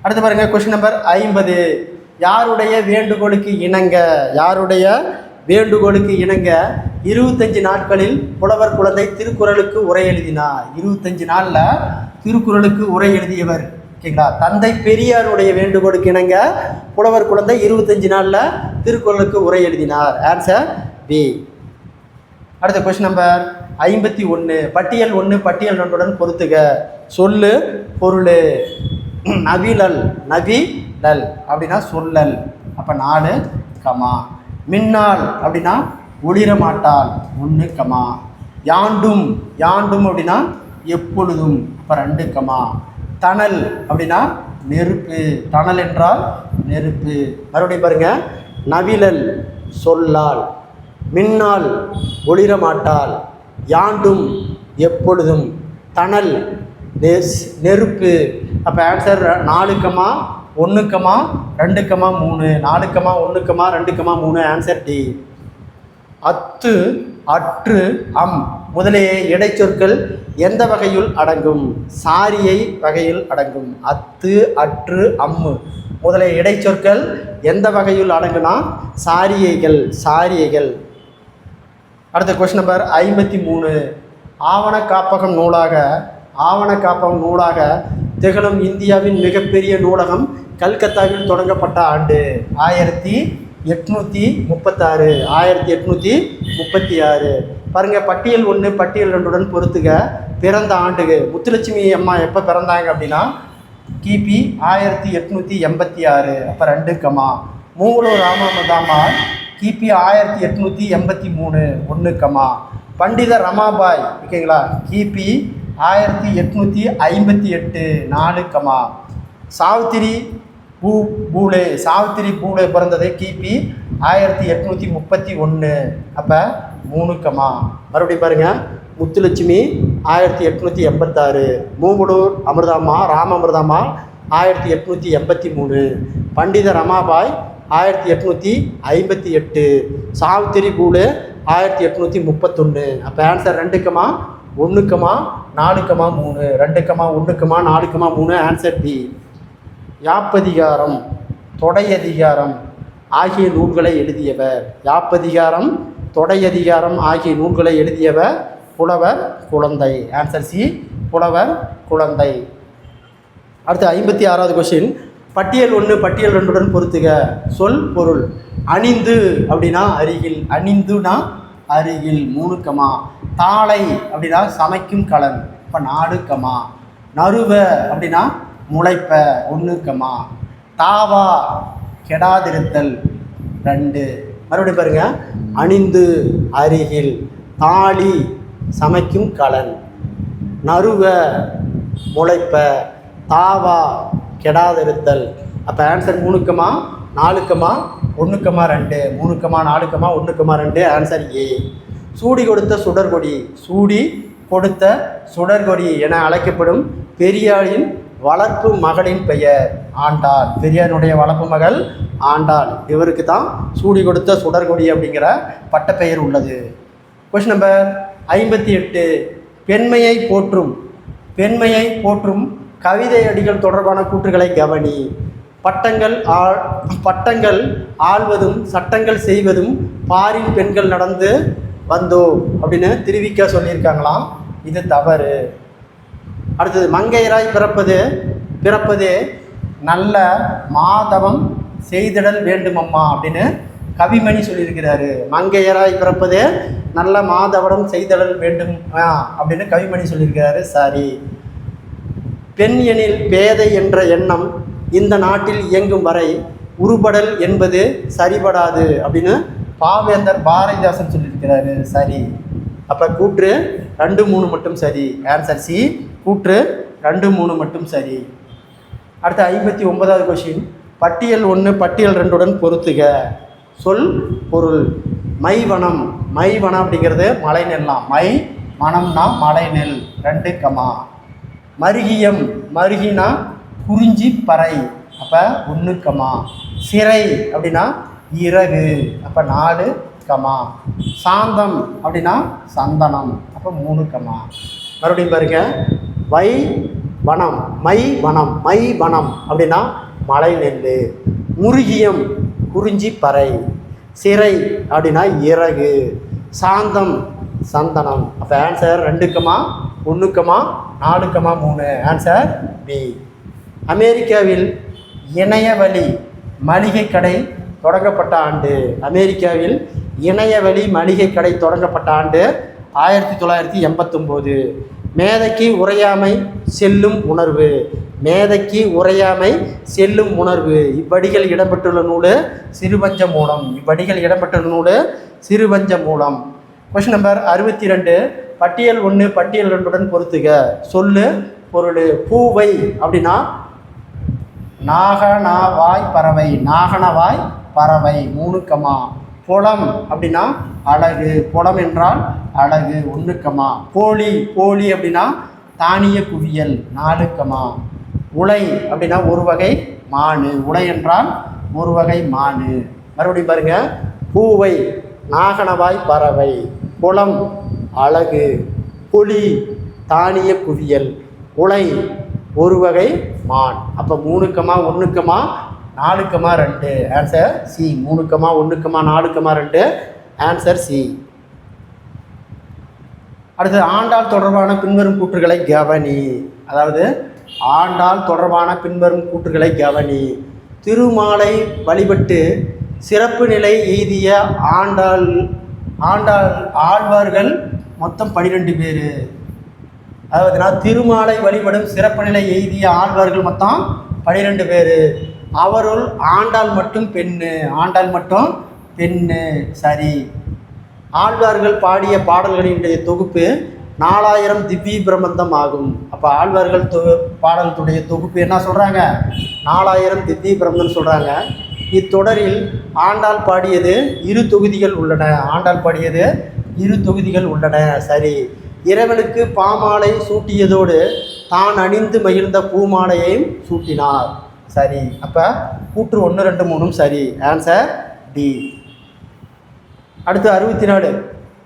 அடுத்து பாருங்க. Question number 50. யாருடைய வேண்டுகோளுக்கு இணங்க 25 நாட்களில் புலவர் குழந்தை திருக்குறளுக்கு உரை எழுதினார். 25 நாளில் திருக்குறளுக்கு உரை எழுதியவர் ஓகேங்களா. தந்தை பெரியாருடைய வேண்டுகோளுக்கு இணங்க புலவர் குழந்தை 25 நாளில் திருக்குறளுக்கு உரை எழுதினார். Answer B. அடுத்த கொஸ்டின் நம்பர் 51. பட்டியல் 1 பட்டியல் 2 பொறுத்துக. சொல்லு பொருள். நவிழல் நவிழல் அப்படின்னா சொல்லல், அப்போ 4 கமா. மின்னாள் அப்படின்னா ஒளிரமாட்டாள் 1 கமா. யாண்டும் யாண்டும் அப்படின்னா எப்பொழுதும், அப்போ 2 கமா. தணல் அப்படின்னா நெருப்பு, தணல் என்றால் நெருப்பு. மறுபடியும் பாருங்க, நவிழல் சொல்லால், மின்னாள் ஒளிரமாட்டாள், யாண்டும் எப்பொழுதும், தணல் நெருப்பு. அப்போ answer 4 comma 1 comma 2 comma 3. 4 comma 1 comma 2 comma 3. Answer D. அத்து அற்று அம் முதலிய இடைச்சொற்கள் எந்த வகையுள் அடங்கும்? சாரியை வகையில் அடங்கும். அத்து அற்று அம்மு முதலிய இடைச்சொற்கள் எந்த வகையுள் அடங்குனா சாரியைகள், சாரியைகள். அடுத்த கொஸ்டின் நம்பர் 53. ஆவண காப்பகம் நூலாக திகழும் இந்தியாவின் மிகப்பெரிய நூலகம் கல்கத்தாவில் தொடங்கப்பட்ட ஆண்டு? 1836. 1836. பாருங்கள், பட்டியல் 1 பட்டியல் 2 பொறுத்துக. பிறந்த ஆண்டுக்கு முத்துலட்சுமி அம்மா எப்போ பிறந்தாங்க அப்படின்னா கிபி 1886, அப்போ 2 கமா. மூவலூர் ராமதாமால் கிபி 1883, 1 கமா. பண்டித ரமாபாய், ஓகேங்களா, கிபி 1858, 4 கமா. சாவித்திரி பூலே பிறந்தது கிபி 1831, அப்போ 3 கமா. மறுபடியும் பாருங்கள், முத்துலட்சுமி 1886, மூவலூர் ராம அமிர்தாமா 1883, பண்டித ரமாபாய் 1858, சாவித்திரி பூலே 1831. அப்போ answer 2 comma 1 comma 4 comma 3. 2 comma 1 comma 4 comma 3. Answer D. Yappathikaram Thodaiyathikaram ஆகிய நூல்களை எழுதியவர்? யாப்பதிகாரம் தொடையதிகாரம் ஆகிய நூல்களை எழுதியவர் புலவர் குழந்தை. ஆன்சர் சி, புலவர் குழந்தை. அடுத்து 56வது கொஸ்டின். பட்டியல் 1 பட்டியல் 2 பொறுத்துக. சொல் பொருள். அணிந்து அப்படின்னா அருகில், அணிந்துனா அருகில், 3 கமா. தாளை அப்படின்னா சமைக்கும் கலன், இப்போ 4 கமா. நறுவ அப்படின்னா முளைப்ப, 1 கமா. தாவா கெடாதிருத்தல், 2. மறுபடியும் பாருங்க, அணிந்து அருகில், தாளி சமைக்கும் கலன், நறுவ முளைப்ப, தாவா கெடாதிருத்தல். அப்போ answer 3 comma 4 comma 1 comma 2. 3 comma 4 comma 1 comma 2. Answer A. சூடி கொடுத்த சுடர்கொடி, சூடி கொடுத்த சுடர்கொடி என அழைக்கப்படும் பெரியாரின் வளர்ப்பு மகளின் பெயர்? ஆண்டாள். பெரியாருடைய வளர்ப்பு மகள் ஆண்டாள். இவருக்கு தான் சூடி கொடுத்த சுடர்கொடி அப்படிங்கிற பட்டப்பெயர் உள்ளது. Question number 58. பெண்மையை போற்றும் கவிதை அடிகள் தொடர்பான கூற்றுகளை கவனி. பட்டங்கள் ஆள்வதும் சட்டங்கள் செய்வதும் பாரின் பெண்கள் நடந்து வந்தோம் அப்படின்னு திருவிக்க சொல்லியிருக்காங்களாம். இது தவறு. அடுத்தது, மங்கையராய் பிறப்பதே நல்ல மாதவம் செய்திடல் வேண்டுமம்மா அப்படின்னு கவிமணி சொல்லியிருக்கிறாரு. மங்கையராய் பிறப்பதே நல்ல மாதவடம் செய்திடல் வேண்டும் அப்படின்னு கவிமணி சொல்லியிருக்கிறாரு. சரி. பெண் எனில் பேதை என்ற எண்ணம் இந்த நாட்டில் இயங்கும் வரை உருபடல் என்பது சரிபடாது அப்படின்னு பாவேந்தர் பாரதிதாசன் சொல்லியிருக்கிறாரு. சரி. அப்போ கூற்று 2, 3 மட்டும் சரி. ஆன்சர் சி, கூற்று 2, 3 மட்டும் சரி. அடுத்த 59வது கொஸ்டின். பட்டியல் 1 பட்டியல் 2 பொறுத்துக. சொல் பொருள். மைவனம் அப்படிங்கிறது மலை நெல்லாம். மை மனம்னா மலை நெல், 2 கமா. மருகினா குறிஞ்சி பறை, அப்போ 1 கமா. சிறை அப்படின்னா இறகு, அப்போ 4 கமா. சாந்தம் அப்படின்னா சந்தனம், அப்போ 3 கமா. மறுபடியும் பாருங்க, மை வனம் அப்படின்னா மலை நெல். முருகியம் குறிஞ்சி பறை. சிறை அப்படின்னா இறகு. சாந்தம் சந்தனம். அப்போ answer 2 comma 1 comma 4 comma 3. Answer B. அமெரிக்காவில் இணையவழி மளிகை கடை தொடங்கப்பட்ட ஆண்டு. அமெரிக்காவில் இணையவழி மளிகை கடை தொடங்கப்பட்ட ஆண்டு 1989. மேதைக்கு உரையாமை செல்லும் உணர்வு. மேதைக்கு உரையாமை செல்லும் உணர்வு. இவ்வடிகள் இடம்பெற்றுள்ள நூல் சிறுபஞ்ச மூலம். இவ்வடிகள் இடம்பெற்றுள்ள நூல் சிறுபஞ்ச மூலம். Question number 62. பட்டியல் 1 பட்டியல் 2 பொறுத்துக. சொல்லு பொருள். பூவை அப்படின்னா நாகனவாய் பறவை. நாகனவாய் பறவை 3 கமா. புலம் அப்படின்னா அழகு. புலம் என்றால் அழகு 1 கமா. போலி. போலி அப்படின்னா தானிய குவியல் 4 கமா. உலை அப்படின்னா ஒரு வகை மானு. உலை என்றால் ஒரு வகை மானு. மறுபடியும் பாருங்க. பூவை நாகனவாய் பறவை. புலம் அழகு. புலி தானிய குவியல். உலை ஒரு வகை மான். அப்போ 3 comma 1 comma 4 comma 2. Answer C. 3 comma 1 comma 4 comma 2. Answer C. அடுத்து ஆண்டாள் தொடர்பான பின்வரும் கூற்றுகளை கவனி. அதாவது ஆண்டாள் தொடர்பான பின்வரும் கூற்றுகளை கவனி. திருமாலை வழிபட்டு சிறப்பு நிலை எய்திய ஆழ்வார்கள் மொத்தம் 12 பேர். அதாவதுனா திருமாலை வழிபடும் சிறப்பு நிலை எய்திய ஆழ்வார்கள் மொத்தம் 12 பேர். அவருள் ஆண்டாள் மட்டும் பெண்ணு. ஆண்டாள் மட்டும் பெண்ணு. சரி. ஆழ்வார்கள் பாடிய பாடல்களினுடைய தொகுப்பு 4000 திவ்ய பிரபந்தம் ஆகும். அப்போ ஆழ்வார்கள் பாடல்களுடைய தொகுப்பு என்ன சொல்கிறாங்க? 4000 திவ்ய பிரபந்தம் சொல்கிறாங்க. இத்தொடரில் ஆண்டாள் பாடியது 2 தொகுதிகள் உள்ளன. ஆண்டாள் பாடியது 2 தொகுதிகள் உள்ளன. சரி. இறைவனுக்கு பாமாலை சூட்டியதோடு தான் அணிந்து மகிழ்ந்த பூமாலையையும் சூட்டினார். சரி. அப்போ கூற்று 1 2 3 சரி. Answer D. அடுத்து 64.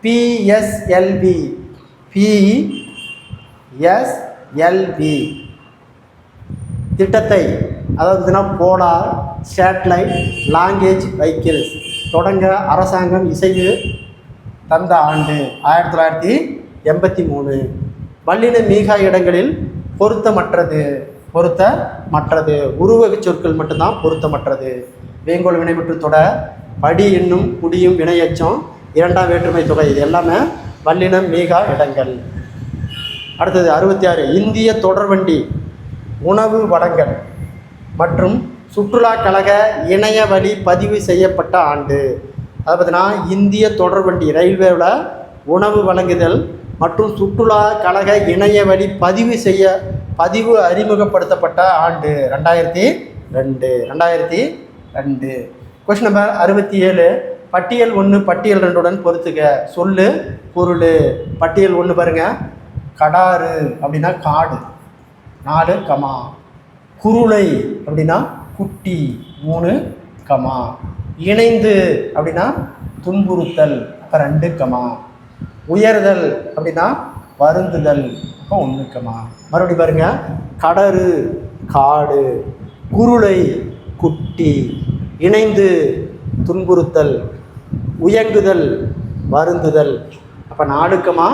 பிஎஸ்எல்வி. பிஎஸ்எல்வி திட்டத்தை, அதாவதுனா போலார் சேட்டலைட் லாங்குவேஜ் வைக்கிள்ஸ் தொடங்க அரசாங்கம் இசைவு தந்த ஆண்டு 1983. வல்லின மீகா இடங்களில் பொருத்தமற்றது. உருவக சொற்கள் மட்டும்தான் பொருத்தமற்றது. வேங்கோல் வினைமுற்று தொட படி என்னும் குடியும் வினையச்சம் 2ஆம் வேற்றுமை தொகை. இது எல்லாமே வல்லினம் மீகா இடங்கள். அடுத்தது 66. இந்திய தொடர்வண்டி உணவு வழங்கல் மற்றும் சுற்றுலா கழக இணைய வழி பதிவு செய்யப்பட்ட ஆண்டு. அதை பார்த்தீங்கன்னா இந்திய தொடர்வண்டி ரயில்வேவில் உணவு வழங்குதல் மற்றும் சுற்றுலா கழக இணைய வழி பதிவு அறிமுகப்படுத்தப்பட்ட ஆண்டு 2002. Question number 67. பட்டியல் 1 பட்டியல் 2 பொறுத்துக. சொல்லு பொருள். பட்டியல் 1 பாருங்கள். கடாறு அப்படின்னா காடு 4 கமா. குருளை அப்படின்னா குட்டி 3 கமா. இணைந்து அப்படின்னா துன்புறுத்தல் அப்போ 2 கமா. உயர்தல் அப்படின்னா வருந்துதல் அப்போ 1 கமா. மறுபடியும் பாருங்கள். கடறு காடு, குருளை குட்டி, இணைந்து துன்புறுத்தல், உயங்குதல் வருந்துதல் அப்போ 4 comma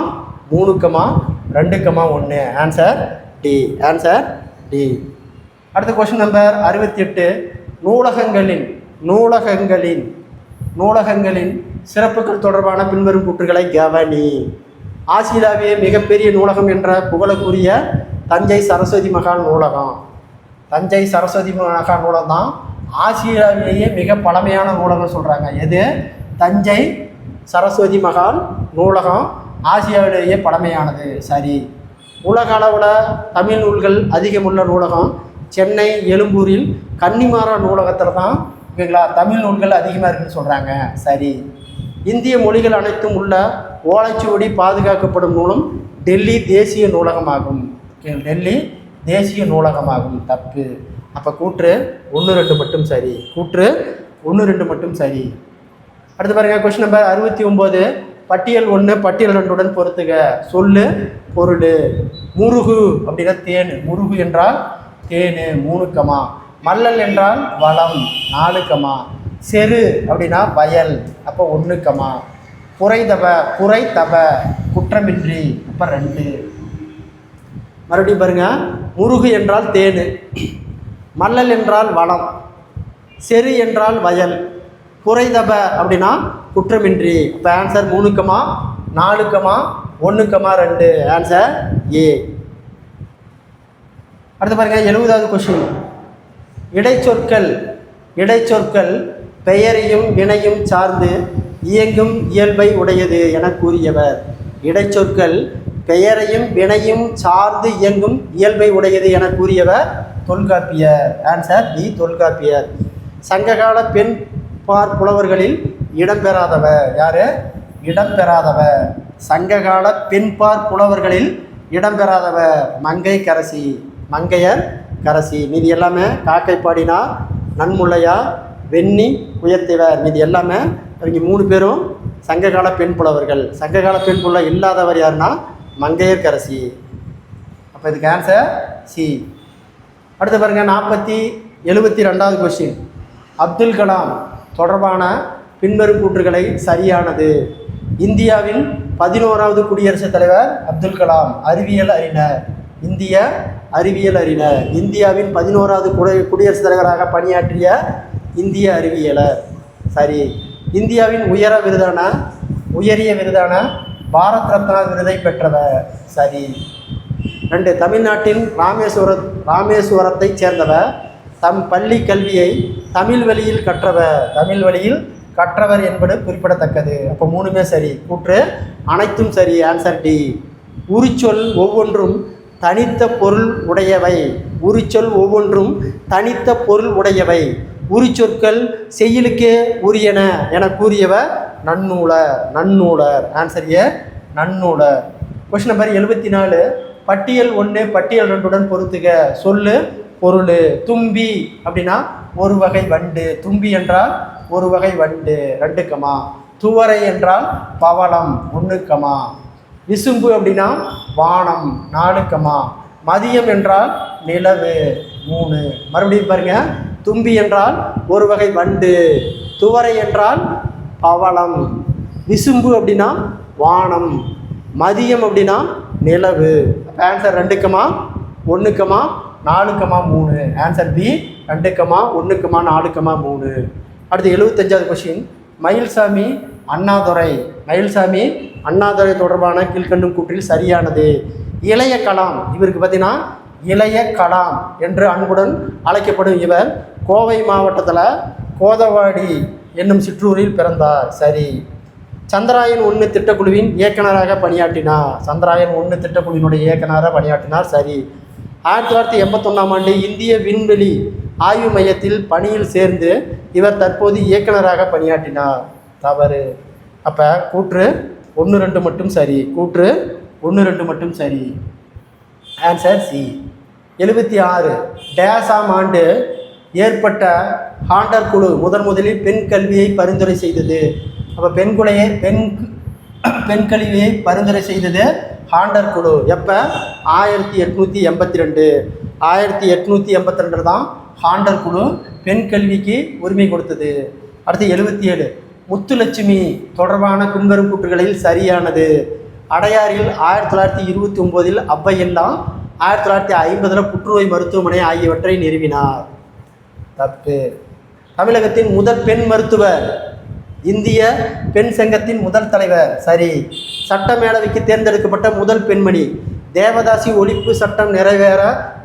3 comma 2 comma 1. Answer D. Answer D. அடுத்த கொஸ்டின் நம்பர் 68. நூலகங்களின் சிறப்புகள் தொடர்பான பின்வரும் கூற்றுகளை கவனி. ஆசியாவிலேயே மிகப்பெரிய நூலகம் என்ற புகழக்கூடிய தஞ்சை சரஸ்வதி மகால் நூலகம். தஞ்சை சரஸ்வதி மகால் நூலகம் தான் ஆசியாவிலேயே மிக பழமையான நூலகம் சொல்கிறாங்க. எது? தஞ்சை சரஸ்வதி மகால் நூலகம் ஆசியாவிலேயே பழமையானது. சரி. உலக அளவில் தமிழ் நூல்கள் அதிகமுள்ள நூலகம் சென்னை எழும்பூரில் கன்னிமாரா நூலகத்தில் தான் ஓகேங்களா தமிழ் நூல்கள் அதிகமாக இருக்குதுன்னு சொல்கிறாங்க. சரி. இந்திய மொழிகள் அனைத்தும் உள்ள ஓலைச்சுவடி பாதுகாக்கப்படும் நூலும் டெல்லி தேசிய நூலகமாகும். டெல்லி தேசிய நூலகமாகும். தப்பு. அப்போ கூற்று 1 2 மட்டும் சரி. கூற்று 1 2 மட்டும் சரி. அடுத்து பாருங்கள். Question number 69. பட்டியல் 1 பட்டியல் 2 பொறுத்துக. சொல்லு பொருள். முருகு அப்படின்னா தேன். முருகு என்றால் தேனு 3 கமா. மல்லல் என்றால் வளம் 4 கமா. செரு அப்படின்னா வயல் அப்போ 1 கமா. புரைத்தப குற்றமின்றி அப்போ 2. மறுபடியும் பாருங்க. முருகு என்றால் தேனு, மல்லல் என்றால் வளம், செரு என்றால் வயல், குறைதப அப்படின்னா குற்றமின்றி. இப்போ ஆன்சர் 3,4,1,2 ஆன்சர் ஏ. அடுத்து பாருங்கள் 70வது கொஸ்டின். இடைச்சொற்கள் பெயரையும் வினையும் சார்ந்து இயங்கும் இயல்பை உடையது என கூறியவர். இடைச்சொற்கள் பெயரையும் வினையும் சார்ந்து இயங்கும் இயல்பை உடையது என கூறியவர் தொல்காப்பியர். Answer D Tolkappiyar. சங்ககால பெண் பார் புலவர்களில் இடம்பெறாதவர் யாரு? இடம்பெறாதவர் சங்ககால பெண்பார் புலவர்களில் இடம்பெறாதவர் மங்கையர் கரசி. மீதி எல்லாமே காக்கை பாடினா, நன்முலையா, வெண்ணி, உயர்த்திவர். மீதி எல்லாமே அவங்க 3 பேரும் சங்ககால பெண் புலவர்கள். சங்ககால பெண் புலவர் இல்லாதவர் யாருன்னா மங்கையர் கரசி. அப்போ இதுக்கு ஆன்சர் சி. அடுத்து பாருங்கள் 72வது கொஸ்டின். அப்துல் கலாம் தொடர்பான பின்வரும் கூற்றுகளை சரியானது. இந்தியாவின் 11வது குடியரசுத் தலைவர் அப்துல் கலாம். அறிவியல் அறிஞர், இந்திய அறிவியல் அறிஞர். இந்தியாவின் 11வது குடியரசுத் தலைவராக பணியாற்றிய இந்திய அறிவியலர். சரி. இந்தியாவின் உயரிய விருதான பாரத் ரத்னா விருதை பெற்றவர். சரி. 2 தமிழ்நாட்டின் ராமேஸ்வரத்தை சேர்ந்தவர். தம் பள்ளி கல்வியை தமிழ் வழியில் கற்றவர் என்பது குறிப்பிடத்தக்கது. அப்போ 3மே சரி. கூற்று அனைத்தும் சரி. Answer D. உரிச்சொல் ஒவ்வொன்றும் தனித்த பொருள் உடையவை. உரிச்சொற்கள் செய்யுளுக்கே உரியன என கூறியவர் Nannular. Answer A Nannular. Question number 74. பட்டியல் 1 பட்டியல் 2 பொறுத்துக. சொல்லு பொருள். தும்பி அப்படின்னா ஒரு வகை வண்டு. தும்பி என்றால் ஒரு வகை வண்டு 2, துவரை என்றால் பவளம் 1, விசும்பு அப்படின்னா வானம் 4, மதியம் என்றால் நிலவு 3. மறுபடியும் பாருங்க. தும்பி என்றால் ஒரு வகை வண்டு, துவரை என்றால் பவளம், விசும்பு அப்படின்னா வானம், மதியம் அப்படின்னா நிலவு. ஆன்சர் 2, 1, 4, 3. Answer B 2, 1, 4, 3. அடுத்து 75வது கொஸ்டின். மயில்சாமி அண்ணாதுரை தொடர்பான கீழ்கண்டும் கூற்றில் சரியானது. இளைய கலாம். இவருக்கு பார்த்தீங்கன்னா இளைய கலாம் என்று அன்புடன் அழைக்கப்படும் இவர் கோவை மாவட்டத்தில் கோதவாடி என்னும் சிற்றூரில் பிறந்தார். சரி. சந்திராயன் 1 திட்டக்குழுவின் இயக்குநராக பணியாற்றினார். சந்திராயன் 1 திட்டக்குழுவினுடைய இயக்குநராக பணியாற்றினார். சரி. 1981ஆம் ஆண்டு இந்திய விண்வெளி ஆய்வு மையத்தில் பணியில் சேர்ந்து இவர் தற்போது இயக்குநராக பணியாற்றினார். தவறு. அப்போ கூற்று 1, 2 மட்டும் சரி. கூற்று 1, 2 மட்டும் சரி. Answer C. 76. டேஸாம் ஆண்டு ஏற்பட்ட ஹாண்டர் குழு முதலில் பெண் கல்வியை பரிந்துரை செய்தது. அப்போ பெண் கல்வியை பரிந்துரை செய்தது ஹாண்டர் குழு. எப்போ? 1882. 1882 தான் ஹாண்டர் குழு பெண் கல்விக்கு உரிமை கொடுத்தது. அடுத்து 77. முத்துலட்சுமி தொடர்பான பின்வரும் கூற்றுகளில் சரியானது. அடையாறில் 1929 அவ்வையெல்லாம் 1950 புற்றுநோய் மருத்துவமனை ஆகியவற்றை நிறுவினார். தப்பு. தமிழகத்தின் முதல் பெண் மருத்துவர், இந்திய பெண் சங்கத்தின் முதல் தலைவர். சரி. சட்ட மேலவைக்கு தேர்ந்தெடுக்கப்பட்ட முதல் பெண்மணி, தேவதாசி ஒழிப்பு சட்டம் நிறைவேற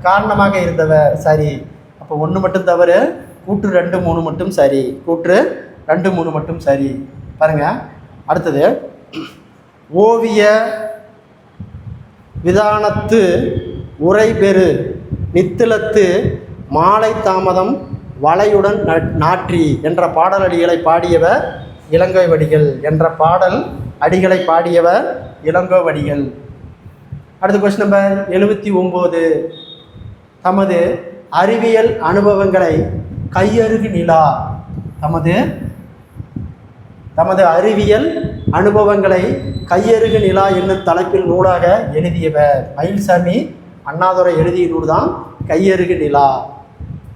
காரணமாக இருந்தவர். சரி. அப்போ 1 மட்டும் தவறு. கூற்று 2, 3 மட்டும் சரி. கூற்று 2, 3 மட்டும் சரி. பாருங்க. அடுத்தது ஓவிய விதானத்து உரைபெறு நித்திலத்து மாலை தாமதம் வளையுடன் நாற்றி என்ற பாடல் அடிகளை பாடியவர் இளங்கோவடிகள். அடுத்த கொஸ்டின் நம்பர் 79. தமது அறிவியல் அனுபவங்களை கையருகு நிலா. தமது அறிவியல் அனுபவங்களை கையருகு நிலா என்னும் தலைப்பில் நூலாக எழுதியவர் மயில்சாமி அண்ணாதுரை. எழுதிய நூல் தான் கையருகு நிலா.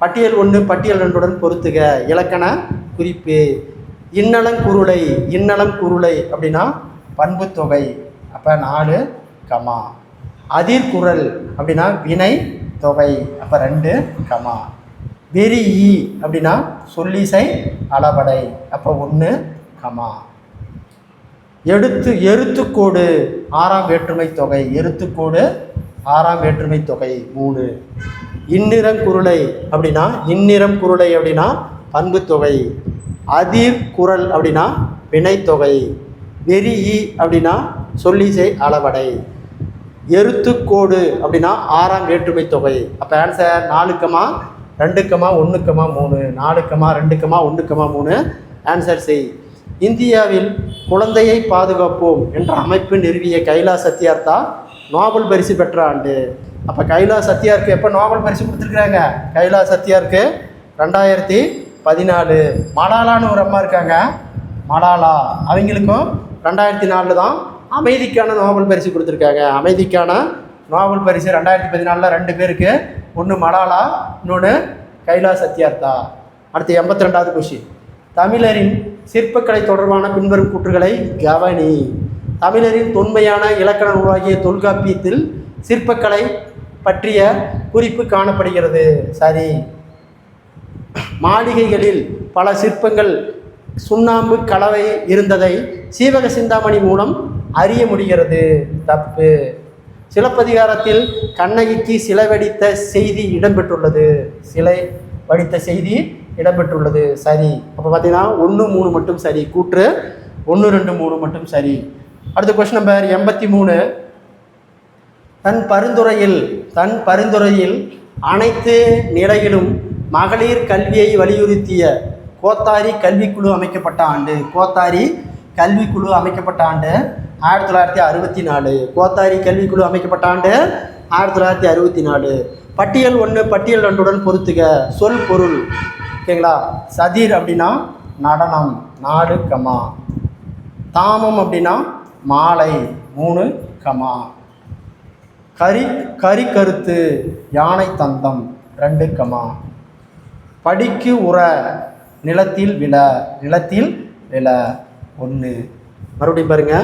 பட்டியல் 1 பட்டியல் 2 பொறுத்துக. இலக்கண குறிப்பு. இன்னலம் குருளை அப்படின்னா பண்பு தொகை. அப்போ 4, அதிர்குரல் அப்படின்னா வினை தொகை. அப்போ 2, வெரி ஈ அப்படின்னா சொல்லிசை அளபடை. அப்போ 1, எருத்துக்கோடு 6ஆம் வேற்றுமை தொகை. எருத்துக்கோடு 6ஆம் வேற்றுமை தொகை 3. இந்நிறங்குருளை அப்படின்னா பண்பு தொகை. அதிர்குரல் அப்படின்னா வினைத்தொகை. வெரி ஈ அப்படின்னா சொல்லிசை அளபடை. எருத்துக்கோடு அப்படின்னா 6ஆம் வேற்றுமை தொகை. அப்போ ஆன்சர் 4, 2, 1, 3. 4, 2, 1, 3 ஆன்சர் செய். இந்தியாவில் குழந்தையை பாதுகாப்போம் என்ற அமைப்பு நிறுவிய கைலாஷ் சத்யார்த்தா நோபல் பரிசு பெற்ற ஆண்டு. அப்போ கைலாஷ் சத்யாருக்கு எப்போ நோபல் பரிசு கொடுத்துருக்குறாங்க? கைலாஷ் சத்யாருக்கு 2014. மலாலான்னு ஒரு அம்மா இருக்காங்க, மலாலா, அவங்களுக்கும் 2004 தான் அமைதிக்கான நோபல் பரிசு கொடுத்துருக்காங்க. அமைதிக்கான நோபல் பரிசு 2014 2 பேருக்கு. ஒன்று மலாலா, இன்னொன்று கைலாஷ் சத்யார்த்தா. அடுத்து 82வது கொஸ்டின். தமிழரின் சிற்பக்கலை தொடர்பான பின்வரும் கூற்றுகளை கவனி. தமிழரின் தொன்மையான இலக்கண நூலாகிய தொல்காப்பியத்தில் சிற்பக்கலை பற்றிய குறிப்பு காணப்படுகிறது. சரி. மாளிகைகளில் பல சிற்பங்கள் சுண்ணாம்பு கலவை இருந்ததை சீவக சிந்தாமணி மூலம் அறிய முடிகிறது. தப்பு. சிலப்பதிகாரத்தில் கண்ணகிக்கு சிலை வடித்த செய்தி இடம்பெற்றுள்ளது. சரி. அப்போ பார்த்தீங்கன்னா 1, 3 மட்டும் சரி. கூற்று 1, 2, 3 மட்டும் சரி. அடுத்த கொஸ்டின் நம்பர் 83. தன் பரிந்துரையில் அனைத்து நிலையிலும் மகளிர் கல்வியை வலியுறுத்திய கோத்தாரி கல்விக்குழு அமைக்கப்பட்ட ஆண்டு. 1964. கோத்தாரி கல்விக்குழு அமைக்கப்பட்ட ஆண்டு 1964. பட்டியல் 1 பட்டியல் 2 பொறுத்துக. சொல் பொருள். ஓகேங்களா? சதிர் அப்படின்னா நடனம் 4, தாமம் அப்படின்னா மாலை 3, கருத்து யானை தந்தம் 2, படிக்கு உற நிலத்தில் விழ 1. மறுபடியும் பாருங்க.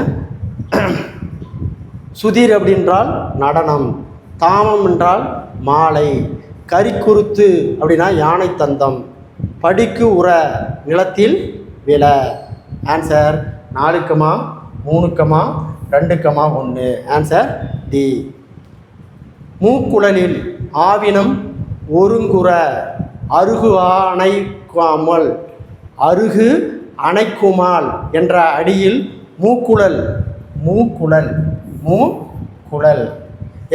சுதீர் அப்படின்றால் நடனம், தாமம் என்றால் மாலை, கரிக்குருத்து அப்படின்னா யானை தந்தம், படிக்கு உற நிலத்தில் விழ. ஆன்சர் 4, 3, 2, 1. Answer D. மூக்குழலில் ஆவினம் ஒருங்குற அருகு அணைக்குமால் என்ற அடியில் மூக்குழல்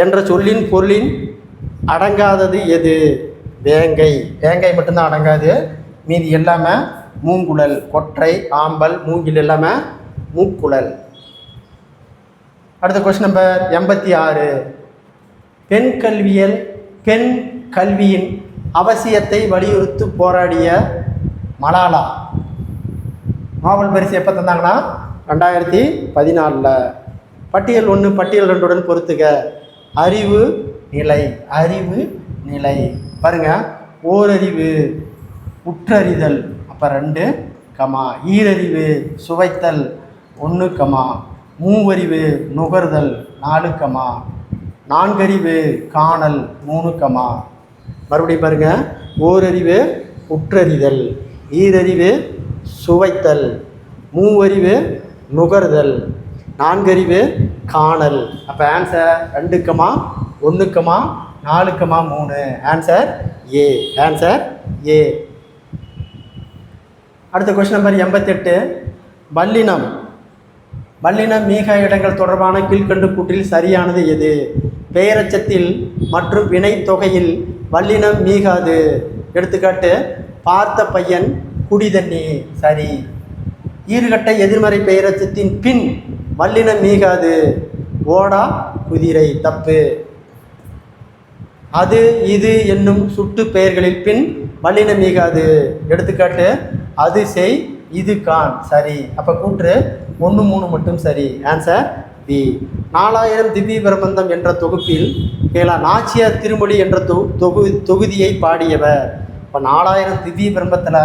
என்ற சொல்லின் பொருளின் அடங்காதது எது? வேங்கை மட்டும்தான் அடங்காது, மீதி எல்லாமே மூங்குழல். கொற்றை, ஆம்பல், மூங்கில் எல்லாமே மூக்குழல். அடுத்த கொஸ்டின் நம்பர் 86. பெண் கல்வியின் அவசியத்தை வலியுறுத்தி போராடிய மலாலா நோபல் பரிசு எப்போ தந்தாங்கன்னா 2014. பட்டியல் 1 பட்டியல் 2 பொறுத்துக. அறிவு நிலை பாருங்க. ஓரறிவு உற்றறிதல் அப்போ 2, ஈரறிவு சுவைத்தல் 1, மூவறிவு நுகர்தல் 4, நான்கறிவு காணல் 3, மறுபடியும் பாருங்க. ஓரறிவு உற்றறிதல், ஈரறிவு சுவைத்தல், மூவறிவு நுகர்தல், நான்கறிவு காணல். அப்போ ஆன்சர் 2, 1, 4, 3. Answer A. அடுத்த கொஸ்டின் நம்பர் 88. வல்லினம் மீக இடங்கள் தொடர்பான கீழ்கண்டு கூற்றில் சரியானது எது? பெயரச்சத்தில் மற்றும் வினை தொகையில் வல்லினம் மீகாது. எடுத்துக்காட்டு, பார்த்த பையன் குடிதண்ணி. சரி. ஈறுகட்ட எதிர்மறை பெயரச்சத்தின் பின் வல்லினம் மீகாது. ஓடா குதிரை. தப்பு. அது இது என்னும் சுட்டு பெயர்களில் பின் வல்லினம் மீகாது. எடுத்துக்காட்டு, அது செய், இது கான். சரி. அப்போ கூற்று 1, 3 மட்டும் சரி. Answer B. 4000 திவ்ய பிரபந்தம் என்ற தொகுப்பில் நாச்சியார் திருமொழி என்ற தொகுதியை பாடியவர். இப்போ 4000 திவ்ய பிரபந்தத்தில்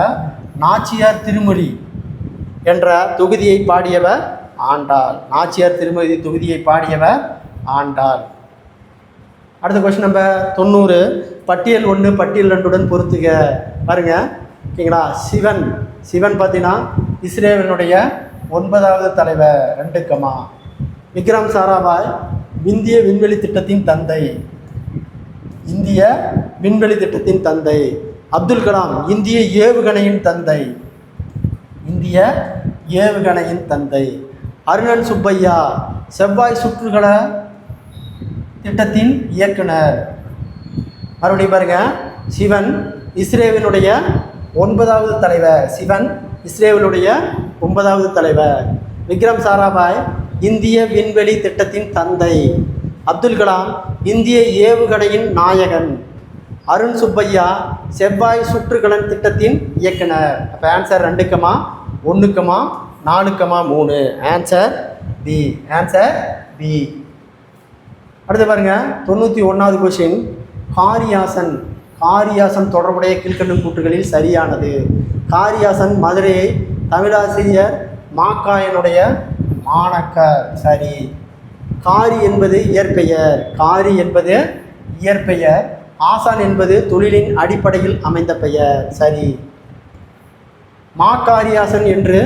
நாச்சியார் திருமொழி என்ற தொகுதியை பாடியவர் ஆண்டாள். நாச்சியார் திருமொழி தொகுதியை பாடியவர் ஆண்டாள். அடுத்த கொஸ்டின் நம்பர் 90. பட்டியல் 1 பட்டியல் 2 பொறுத்துக பாருங்க. ஓகேங்களா. சிவன் பார்த்தீங்கன்னா இஸ்ரேலினுடைய 9வது தலைவர் 2, விக்ரம் சாராபாய் இந்திய விண்வெளி திட்டத்தின் தந்தை, இந்திய விண்வெளி திட்டத்தின் தந்தை. அப்துல் கலாம் இந்திய ஏவுகணையின் தந்தை, இந்திய ஏவுகணையின் தந்தை. அருணன் சுப்பையா செவ்வாய் சுற்றுகல திட்டத்தின் இயக்குனர். மறுபடியும் பாருங்க. சிவன் இஸ்ரேலினுடைய 9வது தலைவர், சிவன் இஸ்ரேலுடைய 9வது தலைவர். விக்ரம் சாராபாய் இந்திய விண்வெளி திட்டத்தின் தந்தை. அப்துல் கலாம் இந்திய ஏவுகணையின் நாயகன். அருண் சுப்பையா செவ்வாய் சுற்றுகலன் திட்டத்தின் இயக்குனர். அப்போ answer 2, 1, 4, 3. Answer B. Answer B. அடுத்து பாருங்க. 91வது கொஸ்டின். காரியாசன் தொடர்புடைய கீழ்க்கண்ணும் கூற்றுகளில் சரியானது. காரியாசன் மதுரையை தமிழாசிரியர் மாக்காயனுடைய மாணக்கர். சரி. காரி என்பது இயற்பெயர். ஆசான் என்பது தொழிலின் அடிப்படையில் அமைந்த பெயர். சரி. மாக்காரியாசன் என்று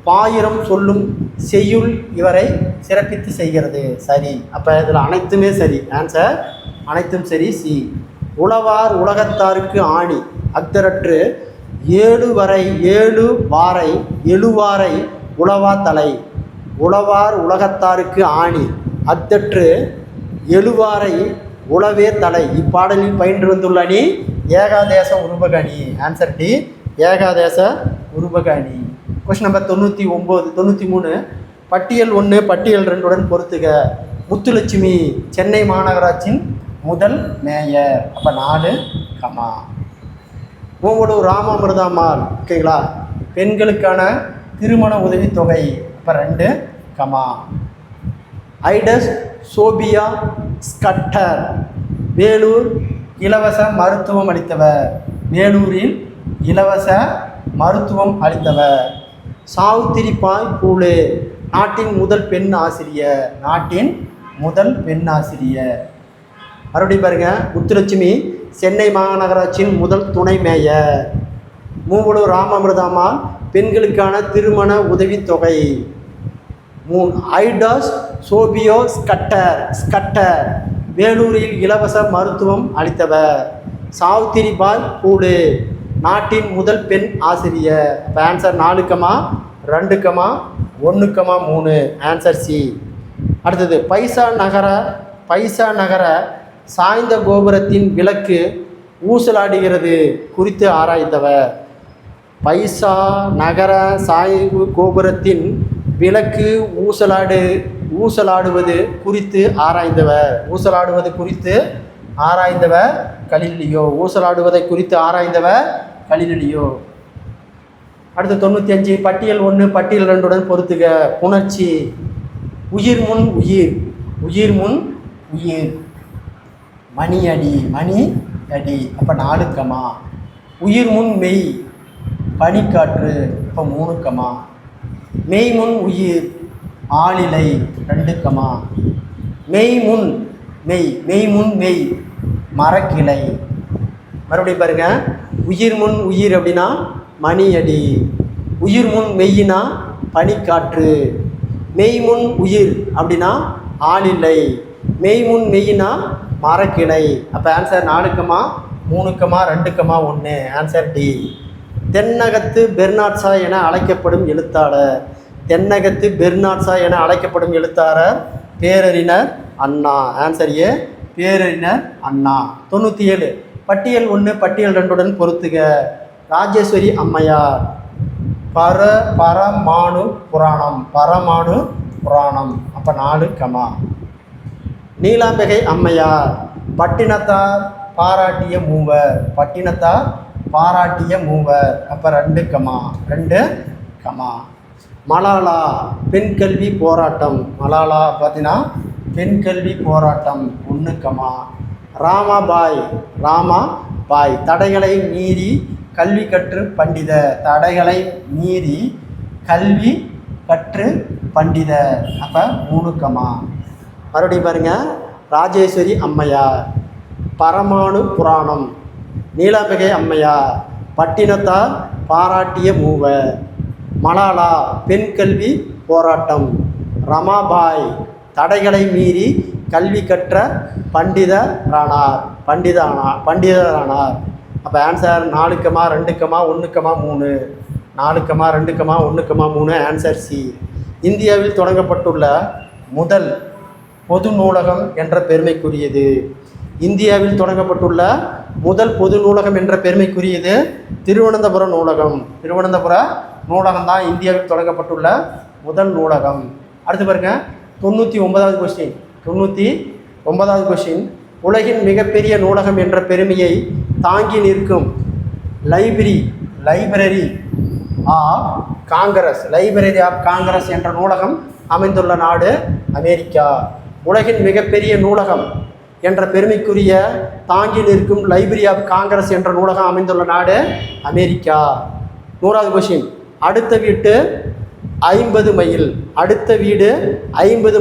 பாயிரம் சொல்லும் செய்யுள் இவரை சிறப்பித்து செய்கிறது. சரி. அப்போ இதில் அனைத்துமே சரி. ஆன்சர் அனைத்தும் சரி. சி. உழவார் உலகத்தாருக்கு ஆணி அக்தரற்று 7 வாரை எழுவாரை உழவா தலை. உழவார் உலகத்தாருக்கு ஆணி அக்தற்று எழுவாரை உளவே தலை. இப்பாடலில் பயின்று வந்துள்ள அணி ஏகாதேச உருபக அணி. Answer D. ஏகாதேச உருபக அணி. Question number 93. பட்டியல் 1 பட்டியல் 2 பொறுத்துக. முத்துலட்சுமி சென்னை மாநகராட்சியின் முதல் மேயர். அப்போ 4, மூவலூர் ராமாமிர்தாம்மாள். ஓகேங்களா. பெண்களுக்கான திருமண உதவித்தொகை. அப்போ 2, ஐடஸ் சோபியா ஸ்கட்டர் வேலூர் இலவச மருத்துவம் அளித்தவர். வேலூரில் இலவச மருத்துவம் அளித்தவர். சாவித்திரிபாய் பூலே நாட்டின் முதல் பெண் ஆசிரியர். மறுபடியும் பாருங்க. முத்துலட்சுமி சென்னை மாநகராட்சியின் முதல் துணை மேயர். மூவலூர் ராமாமிர்தாம்மாள் பெண்களுக்கான திருமண உதவித்தொகை. 3, ஐடாஸ் சோபியோ ஸ்கட்டர் வேலூரில் இலவச மருத்துவம் அளித்தவர். சாவித்திரிபாய் பூலே நாட்டின் முதல் பெண் ஆசிரியர். இப்போ ஆன்சர் 4, 2, 1, 3. Answer C. அடுத்தது பைசா நகர சாய்ந்த கோபுரத்தின் விளக்கு ஊசலாடுகிறது குறித்து ஆராய்ந்தவர். பைசா நகர சாய்வு கோபுரத்தின் விளக்கு ஊசலாடுவது குறித்து ஆராய்ந்தவர் கலிலியோ. ஊசலாடுவதை குறித்து ஆராய்ந்தவர் கலிலியோ. அடுத்து 95. பட்டியல் 1 பட்டியல் 2 பொறுத்துக. புணர்ச்சி. உயிர் முன் உயிர். மணியடி. அப்போ 4, உயிர் முன் மெய் பனிக்காற்று. இப்போ 3, மெய் முன் உயிர் ஆளிலை. 2, மெய் முன் மெய் மரக்கிளை. மறுபடியும் பாருங்க. உயிர் முன் உயிர் அப்படின்னா மணியடி. உயிர் முன் மெய்யினா பனிக்காற்று. மெய் முன் உயிர் அப்படின்னா ஆளிலை. மெய் முன் மெய்யினா மரக்கிளை. அப்போ ஆன்சர் 4, 3, 2, 1. Answer D. தென்னகத்து பெர்னாட்ஷா என அழைக்கப்படும் எழுத்தாளர் பேரறிஞர் அண்ணா. Answer A. பேரறிஞர் அண்ணா. 97. பட்டியல் 1 பட்டியல் 2 பொறுத்துக. ராஜேஸ்வரி அம்மையார் பரமாணு புராணம். அப்போ 4, நீலாம்பிகை அம்மையார் பட்டினத்தார் பாராட்டிய மூவர். அப்போ 2, மலாலா பெண் கல்வி போராட்டம். மலாலா பார்த்தீங்கன்னா பெண் கல்வி போராட்டம். 1, ராமாபாய் தடைகளை மீறி கல்வி கற்று பண்டிதர். அப்போ 3, மறுபடியும் பாருங்க. ராஜேஸ்வரி அம்மையார். பரமாணு புராணம், நீலாம்பிகை அம்மையார். பட்டினத்தார் பாராட்டிய மூவர். மலாலா பெண் கல்வி போராட்டம். ரமாபாய் தடைகளை மீறி கல்வி கற்ற பண்டிதரானார். அப்போ ஆன்சர் 4,2,1,3. 4,2,1,3 answer C. இந்தியாவில் தொடங்கப்பட்டுள்ள முதல் பொது நூலகம் என்ற பெருமைக்குரியது. இந்தியாவில் தொடங்கப்பட்டுள்ள முதல் பொது நூலகம் என்ற பெருமைக்குரியது திருவனந்தபுரம் நூலகம். திருவனந்தபுர நூலகம் தான் இந்தியாவில் தொடங்கப்பட்டுள்ள முதல் நூலகம். அடுத்து பாருங்க, 99வது கொஸ்டின். 99வது கொஸ்டின். உலகின் மிகப்பெரிய நூலகம் என்ற பெருமையை தாங்கி நிற்கும் லைப்ரரி ஆஃப் காங்கிரஸ் என்ற நூலகம் அமைந்துள்ள நாடு அமெரிக்கா. உலகின் மிகப்பெரிய நூலகம் என்ற பெருமைக்குரிய தாங்கி நிற்கும் லைப்ரரி ஆஃப் காங்கிரஸ் என்ற நூலகம் அமைந்துள்ள நாடு அமெரிக்கா. 100வது கொஸ்டின். அடுத்த வீடு 50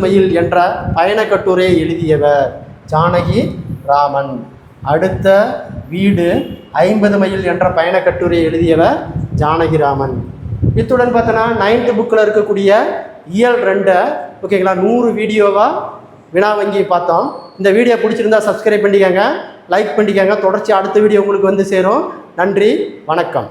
மைல் என்ற பயணக் கட்டுரையை எழுதியவர் ஜானகி ராமன். அடுத்த வீடு 50 மைல் என்ற பயணக் கட்டுரையை எழுதியவர் ஜானகி ராமன். இத்துடன் பார்த்தோன்னா 9th புக்கில் இருக்கக்கூடிய இயல் 2 ஓகேங்களா 100 வீடியோவாக வினா வங்கி பார்த்தோம். இந்த வீடியோ பிடிச்சிருந்தா சப்ஸ்கிரைப் பண்ணிக்கோங்க, லைக் பண்ணிக்கோங்க. தொடர்ச்சி அடுத்த வீடியோ உங்களுக்கு வந்து சேரும். நன்றி, வணக்கம்.